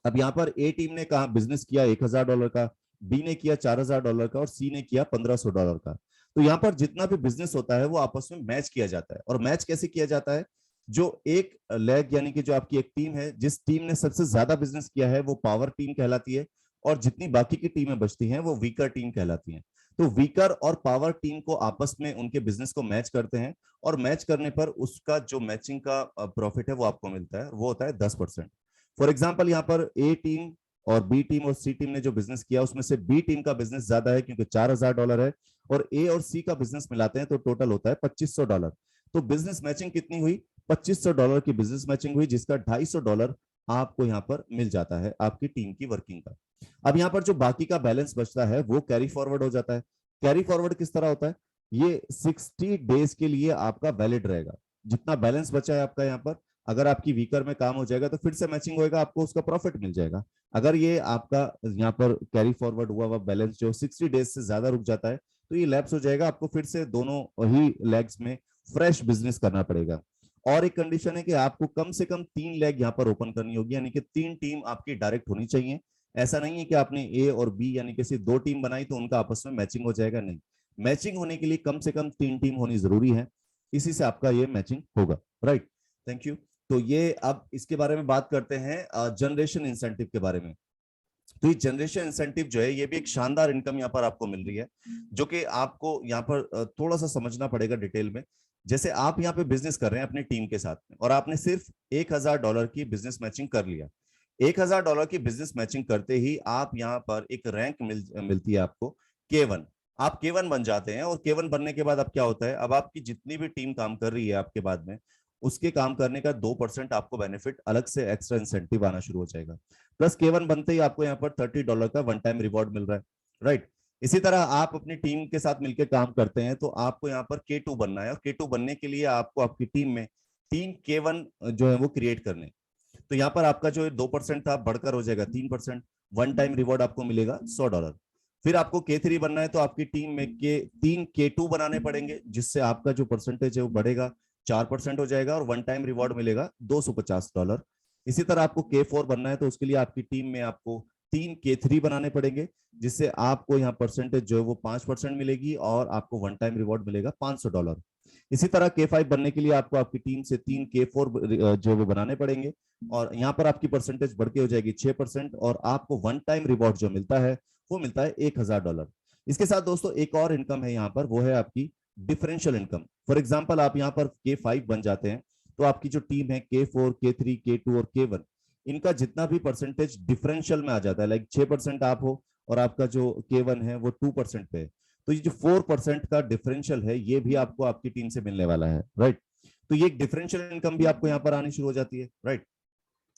अब यहाँ पर ए टीम ने कहा बिजनेस किया $1000 का, बी ने किया $4000 का और सी ने किया $1500 का। तो यहाँ पर जितना भी बिजनेस होता है वो आपस में मैच किया जाता है। और मैच कैसे किया जाता है, जो एक लेग यानी कि जो आपकी एक टीम है, जिस टीम ने सबसे ज्यादा बिजनेस किया है वो पावर टीम कहलाती है, और जितनी बाकी की टीमें बचती हैं वो वीकर टीम कहलाती हैं। तो वीकर और पावर टीम को आपस में उनके बिजनेस को मैच करते हैं, और मैच करने पर उसका जो मैचिंग का प्रॉफिट है वो आपको मिलता है, वो होता है 10%। फॉर एग्जाम्पल यहाँ पर ए टीम और बी टीम और सी टीम ने जो बिजनेस किया उसमें से बी टीम का बिजनेस ज्यादा है क्योंकि $4000 है, और ए और सी का बिजनेस मिलाते हैं तो टोटल होता है $2500। तो बिजनेस मैचिंग कितनी हुई, $2500 की बिजनेस मैचिंग हुई, जिसका $250 आपको यहाँ पर मिल जाता है आपकी टीम की वर्किंग का। अब यहाँ पर जो बाकी का बैलेंस बचता है वो कैरी फॉरवर्ड हो जाता है। कैरी फॉरवर्ड किस तरह होता है, ये 60 डेज के लिए आपका वैलिड रहेगा। जितना बैलेंस बचा है आपका यहाँ पर, अगर आपकी वीकर में काम हो जाएगा तो फिर से मैचिंग होएगा, आपको उसका प्रॉफिट मिल जाएगा। अगर ये आपका यहाँ पर कैरी फॉरवर्ड हुआ हुआ बैलेंस जो 60 डेज से ज्यादा रुक जाता है तो ये लैप्स हो जाएगा, आपको फिर से दोनों ही लेग्स में फ्रेश बिजनेस करना पड़ेगा। और एक कंडीशन है कि आपको कम से कम 3 लेग यहाँ पर ओपन करनी होगी, यानी कि 3 टीम आपकी डायरेक्ट होनी चाहिए। ऐसा नहीं है कि आपने ए और बी यानी कि सिर्फ 2 टीम बनाई तो उनका आपस में मैचिंग हो जाएगा, नहीं। मैचिंग होने के लिए कम से कम 3 टीम होनी जरूरी है, इसी से आपका ये मैचिंग होगा, राइट। Thank you. तो ये अब इसके बारे में बात करते हैं जनरेशन इंसेंटिव के बारे में। तो ये जनरेशन इंसेंटिव जो है ये भी एक शानदार इनकम यहाँ पर आपको मिल रही है, जो कि आपको यहाँ पर थोड़ा सा समझना पड़ेगा डिटेल में। जैसे आप यहाँ पे बिजनेस कर रहे हैं अपनी टीम के साथ में, और आपने सिर्फ $1000 की बिजनेस मैचिंग कर लिया। $1000 की बिजनेस मैचिंग करते ही आप यहाँ पर एक रैंक मिलती है आपको K1, आप K1 बन जाते हैं। और K1 बनने के बाद अब क्या होता है, अब आपकी जितनी भी टीम काम कर रही है आपके बाद में, उसके काम करने का 2% आपको बेनिफिट अलग से एक्स्ट्रा इंसेंटिव आना शुरू हो जाएगा। प्लस K1 बनते ही आपको यहाँ पर $30 का वन टाइम रिवॉर्ड मिल रहा है, राइट। इसी तरह आप अपनी टीम के साथ मिलकर काम करते हैं तो आपको यहाँ पर K2 बनना है, और K2 बनने के लिए आपको आपकी टीम में 3 K1 जो है वो क्रिएट करने। तो यहाँ पर आपका जो 2% था बढ़कर हो जाएगा 3%, वन टाइम रिवॉर्ड आपको मिलेगा $100। फिर आपको K3 बनना है तो आपकी टीम में तीन K2 बनाने पड़ेंगे, जिससे आपका जो परसेंटेज है वो बढ़ेगा 4% हो जाएगा, और वन टाइम रिवॉर्ड मिलेगा $250। इसी तरह आपको K4 बनना है तो उसके लिए आपकी टीम में आपको 3 K3 बनाने पड़ेंगे, जिससे आपको यहाँ परसेंटेज जो है वो 5% मिलेगी, और आपको वन टाइम रिवॉर्ड मिलेगा $500। इसी तरह K5 बनने के लिए आपको आपकी टीम से 3 K4 जो वो बनाने पड़ेंगे, और यहाँ पर आपकी परसेंटेज बढ़ के हो जाएगी 6%, और आपको वन टाइम रिवॉर्ड जो मिलता है वो मिलता है $1000। इसके साथ दोस्तों एक और इनकम है यहाँ पर, वो है आपकी डिफरेंशियल इनकम। फॉर एग्जाम्पल आप यहाँ पर K5 बन जाते हैं तो आपकी जो टीम है K4, K3, K2 और K1, इनका जितना भी परसेंटेज डिफरेंशियल में आ जाता है, लाइक 6% आप हो और आपका जो K1 है वो 2% पे है, तो ये जो 4% का डिफरेंशियल है ये भी आपको आपकी टीम से मिलने वाला है, राइट। तो ये डिफरेंशियल इनकम भी आपको यहाँ पर आनी शुरू हो जाती है, राइट।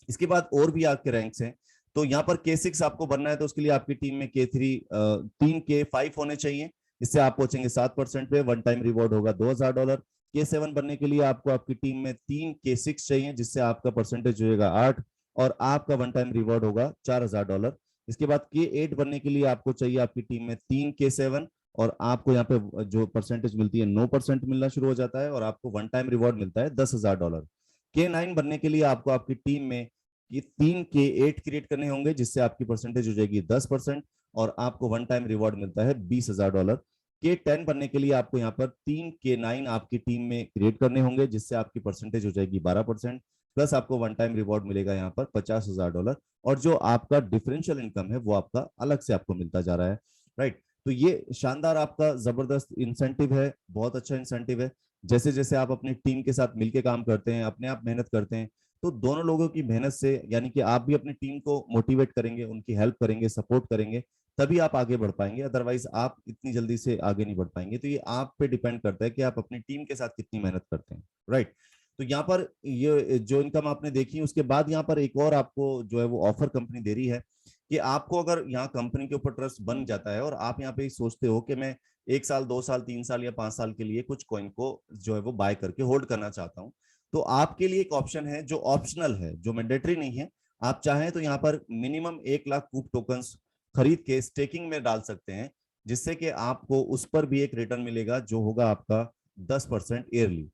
इसके बाद और भी आपके रैंक्स हैं। तो यहाँ पर K6 आपको बनना है तो उसके लिए आपकी टीम में K3 3 K5 होने चाहिए, इससे आप पहुंचेंगे 7% पे, वन टाइम रिवॉर्ड होगा $2000। K7 बनने के लिए आपको आपकी टीम में 3 K6 चाहिए, जिससे आपका परसेंटेज हो जाएगा 8, और आपका वन टाइम रिवॉर्ड होगा $4000। इसके बाद K8 बनने के लिए आपको चाहिए आपकी टीम में 3 K7, और आपको यहाँ पे जो परसेंटेज मिलती है 9% मिलना शुरू हो जाता है, और आपको वन टाइम रिवॉर्ड मिलता है $10,000। K9 बनने के लिए आपको आपकी टीम में ये 3 K8 क्रिएट करने होंगे, जिससे आपकी परसेंटेज हो जाएगी 10%, और आपको वन टाइम रिवॉर्ड मिलता है $20,000। K10 बनने के लिए आपको यहाँ पर 3 K9 आपकी टीम में क्रिएट करने होंगे, जिससे आपकी परसेंटेज हो जाएगी 12%, प्लस आपको वन टाइम रिवॉर्ड मिलेगा यहाँ पर $50,000, और जो आपका डिफरेंशियल इनकम है वो आपका अलग से आपको मिलता जा रहा है, राइट। तो ये शानदार आपका जबरदस्त इंसेंटिव है, बहुत अच्छा इंसेंटिव है। जैसे जैसे आप अपनी टीम के साथ मिलकर काम करते हैं, अपने आप मेहनत करते हैं, तो दोनों लोगों की मेहनत से, यानी कि आप भी अपनी टीम को मोटिवेट करेंगे, उनकी हेल्प करेंगे, सपोर्ट करेंगे, तभी आप आगे बढ़ पाएंगे, अदरवाइज आप इतनी जल्दी से आगे नहीं बढ़ पाएंगे। तो ये आप पे डिपेंड करता है कि आप अपनी टीम के साथ कितनी मेहनत करते हैं, राइट। तो यहाँ पर ये जो इनकम आपने देखी, उसके बाद यहाँ पर एक और आपको जो है वो ऑफर कंपनी दे रही है कि आपको अगर यहाँ कंपनी के ऊपर ट्रस्ट बन जाता है, और आप यहाँ पे सोचते हो कि मैं 1 साल, 2 साल, 3 साल या 5 साल के लिए कुछ कॉइन को जो है वो बाय करके होल्ड करना चाहता हूँ, तो आपके लिए एक ऑप्शन है जो ऑप्शनल है, जो मैंडेटरी नहीं है। आप चाहें तो यहाँ पर मिनिमम 1 लाख कूप टोकन्स खरीद के स्टेकिंग में डाल सकते हैं, जिससे कि आपको उस पर भी एक रिटर्न मिलेगा जो होगा आपका 10% ईयरली।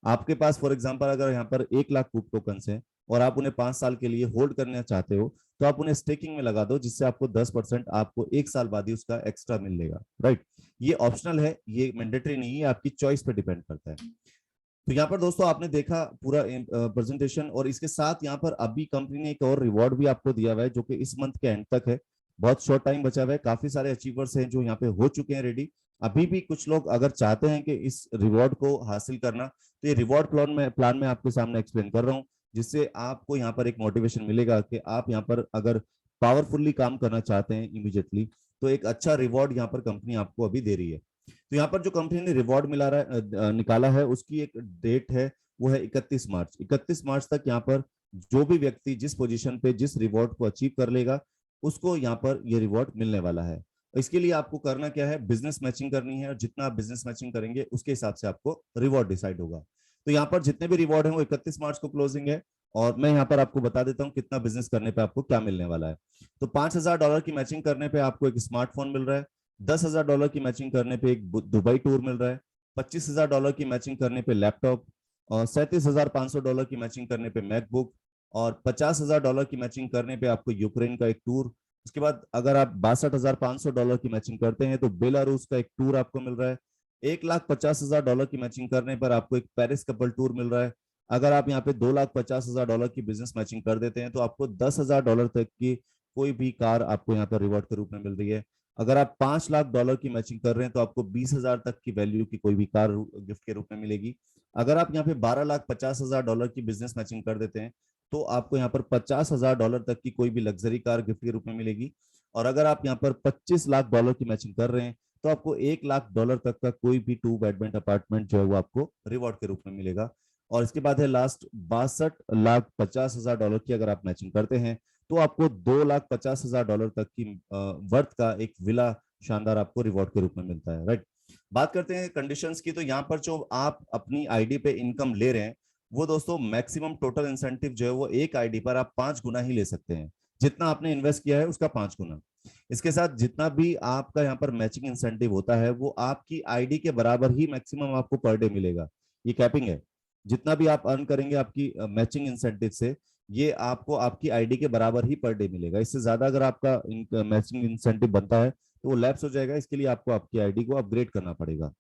आपके पास फॉर एग्जांपल अगर यहाँ पर 1 लाख कूप टोकन्स हैं और आप उन्हें 5 साल के लिए होल्ड करना चाहते हो, तो आप उन्हें स्टेकिंग में लगा दो, जिससे आपको 10% आपको 1 साल बाद ही उसका एक्स्ट्रा मिलेगा, राइट। ये ऑप्शनल है, ये मैंडेटरी नहीं है, आपकी चॉइस पे डिपेंड करता है। तो यहाँ पर दोस्तों आपने देखा पूरा प्रेजेंटेशन, और इसके साथ यहाँ पर अभी कंपनी ने एक और रिवॉर्ड भी आपको दिया हुआ है, जो कि इस मंथ के एंड तक है, बहुत शॉर्ट टाइम बचा हुआ है। काफी सारे अचीवर्स हैं जो यहाँ पे हो चुके हैं रेडी। अभी भी कुछ लोग अगर चाहते हैं कि इस रिवॉर्ड को हासिल करना, तो ये रिवॉर्ड प्लान में आपके सामने एक्सप्लेन कर रहा हूँ, जिससे आपको यहाँ पर एक मोटिवेशन मिलेगा कि आप यहाँ पर अगर पावरफुल्ली काम करना चाहते हैं इमीडिएटली, तो एक अच्छा रिवॉर्ड यहाँ पर कंपनी आपको अभी दे रही है। तो यहाँ पर जो कंपनी ने रिवॉर्ड निकाला है, उसकी एक डेट है, वो है 31 मार्च। 31 मार्च तक यहाँ पर जो भी व्यक्ति जिस पोजीशन पे जिस रिवॉर्ड को अचीव कर लेगा, उसको यहाँ पर ये रिवॉर्ड मिलने वाला है। इसके लिए आपको करना क्या है, बिजनेस मैचिंग करनी है, और जितना आप बिजनेस मैचिंग करेंगे उसके हिसाब से आपको रिवॉर्ड डिसाइड होगा। तो यहाँ पर जितने भी रिवॉर्ड है वो 31 मार्च को क्लोजिंग है, और मैं यहाँ पर आपको बता देता हूँ कितना बिजनेस करने पे आपको क्या मिलने वाला है। तो $5000 की मैचिंग करने पे आपको एक स्मार्टफोन मिल रहा है, $10,000 की मैचिंग करने पे एक दुबई टूर मिल रहा है, $25,000 की मैचिंग करने पे लैपटॉप, और $37,500 की मैचिंग करने पे मैकबुक, और $50,000 की मैचिंग करने पे आपको यूक्रेन का एक टूर। उसके बाद अगर आप $62,500 की मैचिंग करते हैं तो बेलारूस का एक टूर आपको मिल रहा है। $1,50,000 की मैचिंग करने पर आपको एक पेरिस कपल टूर मिल रहा है। अगर आप यहाँ पे $2,50,000 की बिजनेस मैचिंग कर देते हैं तो आपको $10,000 तक की कोई भी कार आपको यहाँ पर रिवॉर्ड के रूप में मिल रही है। अगर आप $5,00,000 की मैचिंग कर रहे हैं तो आपको 20,000 तक की वैल्यू की कोई भी कार गिफ्ट के रूप में मिलेगी। अगर आप यहाँ पे $12,50,000 की बिजनेस मैचिंग कर देते हैं तो आपको यहाँ पर $50,000 तक की कोई भी लग्जरी कार गिफ्ट के रूप में मिलेगी। और अगर आप यहाँ पर $25 लाख की मैचिंग कर रहे हैं तो आपको $1 लाख तक का कोई भी 2 बेडरूम अपार्टमेंट जो है वो आपको रिवॉर्ड के रूप में मिलेगा। और इसके बाद है लास्ट $62,50,000 की अगर आप मैचिंग करते हैं तो आपको $2,50,000 तक की वर्थ का एक विला शानदार आपको रिवॉर्ड के रूप में मिलता है, राइट। बात करते हैं कंडीशंस की, तो यहाँ पर जो आप अपनी आईडी पे इनकम ले रहे हैं वो दोस्तों मैक्सिमम टोटल इंसेंटिव जो है वो एक आईडी पर आप 5 गुना ही ले सकते हैं, जितना आपने इन्वेस्ट किया है उसका 5 गुना। इसके साथ जितना भी आपका यहाँ पर मैचिंग इंसेंटिव होता है वो आपकी आईडी के बराबर ही मैक्सिमम आपको पर डे मिलेगा। ये कैपिंग है, जितना भी आप अर्न करेंगे आपकी मैचिंग इंसेंटिव से ये आपको आपकी आईडी के बराबर ही पर डे मिलेगा। इससे ज्यादा अगर आपका मैचिंग इंसेंटिव बनता है तो वो लैप्स हो जाएगा, इसके लिए आपको आपकी आईडी को अपग्रेड करना पड़ेगा,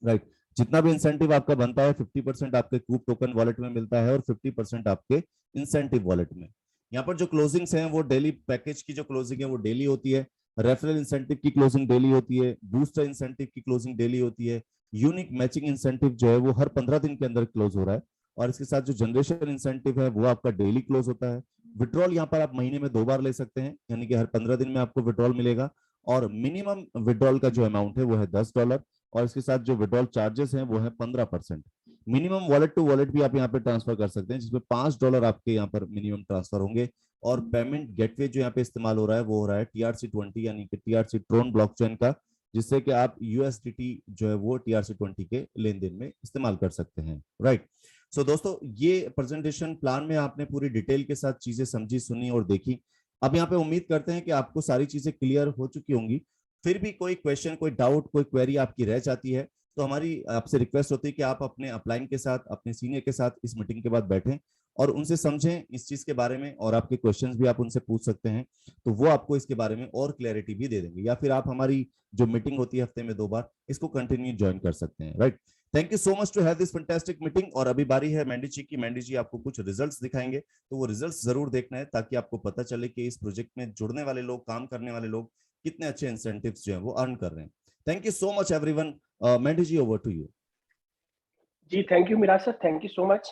राइट। जितना भी इंसेंटिव आपका बनता है 50% आपके कूप टोकन वॉलेट में मिलता है और 50% आपके इंसेंटिव वॉलेट में। यहाँ पर जो क्लोजिंग्स हैं वो डेली पैकेज की जो क्लोजिंग है वो डेली होती है, रेफरल इंसेंटिव की क्लोजिंग डेली होती है, बूस्टर इंसेंटिव की क्लोजिंग डेली होती है, यूनिक मैचिंग इंसेंटिव जो है वो हर 15 दिन के अंदर क्लोज हो रहा है, और इसके साथ जो जनरेशन इंसेंटिव है वो आपका डेली क्लोज होता है। विड्रॉल यहाँ पर आप महीने में 2 बार ले सकते हैं, यानी कि हर 15 दिन में आपको विड्रॉल मिलेगा, और मिनिमम विड्रॉल का जो अमाउंट है वो है $10, और इसके साथ जो विड्रॉल चार्जेस हैं वो है 15%। मिनिमम वॉलेट टू वॉलेट भी आप यहाँ पे ट्रांसफर कर सकते हैं, जिसमें $5 आपके यहाँ पर मिनिमम ट्रांसफर होंगे। और पेमेंट गेटवे जो यहाँ पे इस्तेमाल हो रहा है वो हो रहा है TRC20 यानी कि TRC ट्रोन ब्लॉकचेन का, जिससे कि आप USDT जो है वो TRC20 के लेन देन में इस्तेमाल कर सकते हैं, राइट। सो दोस्तों ये प्रेजेंटेशन प्लान में आपने पूरी डिटेल के साथ चीजें समझी, सुनी और देखी। अब यहाँ पे उम्मीद करते हैं कि आपको सारी चीजें क्लियर हो चुकी होंगी। फिर भी कोई क्वेश्चन, कोई डाउट, कोई क्वेरी आपकी रह जाती है तो हमारी आपसे रिक्वेस्ट होती है कि आप अपने अपलाइन के साथ, अपने सीनियर के साथ इस मीटिंग के बाद बैठें और उनसे समझें इस चीज के बारे में, और आपके क्वेश्चंस भी आप उनसे पूछ सकते हैं, तो वो आपको इसके बारे में और क्लैरिटी भी दे देंगे। या फिर आप हमारी जो मीटिंग होती है हफ्ते में 2 बार, इसको कंटिन्यू ज्वाइन कर सकते हैं, right. Thank you so much to have this fantastic meeting. और अभी बारी है मैंडी जी की। मैंडी जी आपको कुछ रिजल्ट्स दिखाएंगे, तो वो रिजल्ट्स जरूर देखना है ताकि आपको पता चले कि इस प्रोजेक्ट में जुड़ने वाले लोग, काम करने वाले लोग कितने अच्छे इंसेंटिव्स जो है वो अर्न कर रहे हैं। Thank you so much everyone. Mandy ji, over to you. जी thank you Miraj sir, thank you so much.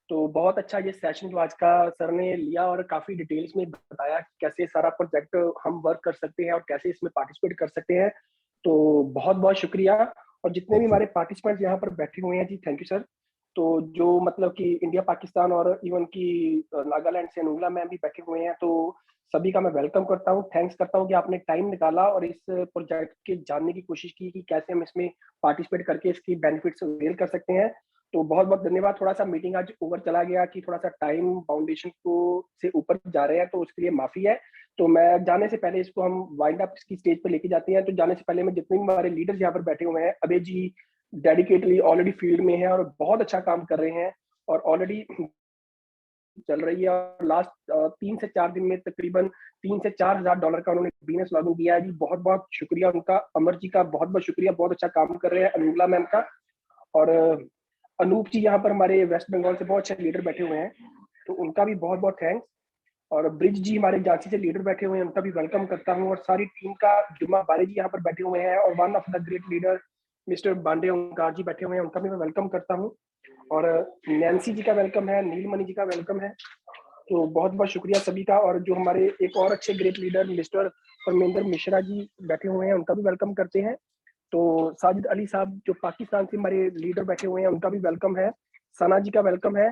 तो बहुत अच्छा ये सेशन जो आज का सर ने लिया और काफी डिटेल्स में बताया कि कैसे सारा प्रोजेक्ट हम वर्क कर सकते हैं और कैसे इसमें पार्टिसिपेट कर सकते हैं। तो बहुत बहुत शुक्रिया। और जितने भी हमारे पार्टिसिपेंट्स यहाँ पर बैठे हुए हैं जी, थैंक यू सर। तो जो मतलब कि इंडिया, पाकिस्तान और इवन की नागालैंड से अनुला मैम भी बैठे हुए हैं, तो सभी का मैं वेलकम करता हूँ, थैंक्स करता हूँ कि आपने टाइम निकाला और इस प्रोजेक्ट के जानने की कोशिश की कि कैसे हम इसमें पार्टिसिपेट करके इसकी बेनिफिट्स अवेल कर सकते हैं। तो बहुत बहुत धन्यवाद। थोड़ा सा मीटिंग आज ओवर चला गया कि थोड़ा सा टाइम फाउंडेशन को से ऊपर जा रहे हैं, तो उसके लिए माफी है। तो मैं जाने से पहले इसको हम वाइंड अप की स्टेज पे लेके जाते हैं। तो जाने से पहले मैं जितने भी हमारे लीडर्स यहाँ पर बैठे हुए हैं, अभय जी डेडिकेटली ऑलरेडी फील्ड में हैं और बहुत अच्छा काम कर रहे हैं और ऑलरेडी चल रही है। और लास्ट 3 से 4 दिन में तकरीबन $3,000 से 4,000 का उन्होंने बिजनेस लॉगिन किया है जी। बहुत बहुत शुक्रिया उनका। अमर जी का बहुत बहुत शुक्रिया, बहुत अच्छा काम कर रहे हैं। अनुला मैम का और अनूप जी यहाँ पर हमारे वेस्ट बंगाल से बहुत अच्छे लीडर बैठे हुए हैं, तो उनका भी बहुत बहुत थैंक्स। और ब्रिज जी हमारे झांसी से लीडर बैठे हुए हैं, उनका भी वेलकम करता हूँ। और सारी टीम का, जुम्मा बारे जी यहाँ पर बैठे हुए हैं और one of the great leader mister Bande Omkar ji बैठे हुए हैं, उनका भी मैं वेलकम करता हूँ। और नैन्सी जी का वेलकम है, नीलमणि जी का वेलकम है। तो बहुत बहुत शुक्रिया सभी का। और जो हमारे एक और अच्छे great leader mister Parmendra Mishra ji बैठे हुए हैं, उनका भी वेलकम करते हैं। तो साजिद अली साहब जो पाकिस्तान से हमारे लीडर बैठे हुए हैं, उनका भी वेलकम है। सना जी का वेलकम है,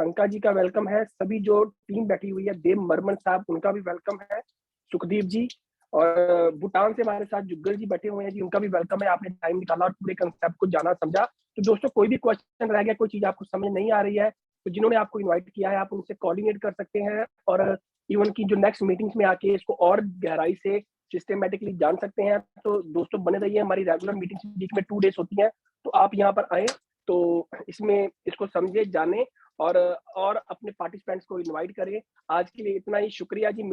शंका जी का वेलकम है। सभी जो टीम बैठी हुई है, देव मरमन साहब, उनका भी वेलकम है। सुखदीप जी और भूटान से हमारे साथ जुग्गल जी बैठे हुए हैं जी, उनका भी वेलकम है। आपने टाइम निकाला और पूरे कंसेप्ट को जाना समझा। तो दोस्तों कोई भी क्वेश्चन रह गया, कोई चीज आपको समझ नहीं आ रही है, तो जिन्होंने आपको इन्वाइट किया है आप उनसे कोऑर्डिनेट कर सकते हैं। और इवन की जो नेक्स्ट मीटिंग्स में आके इसको और गहराई से सिस्टमेटिकली जान सकते हैं। तो दोस्तों बने रहिए, हमारी रेगुलर मीटिंग्स वीक में 2 डेज होती हैं, तो आप यहाँ पर आए तो इसमें इसको समझे, जाने और अपने पार्टिसिपेंट्स को इनवाइट करें। आज के लिए इतना ही, शुक्रिया जी।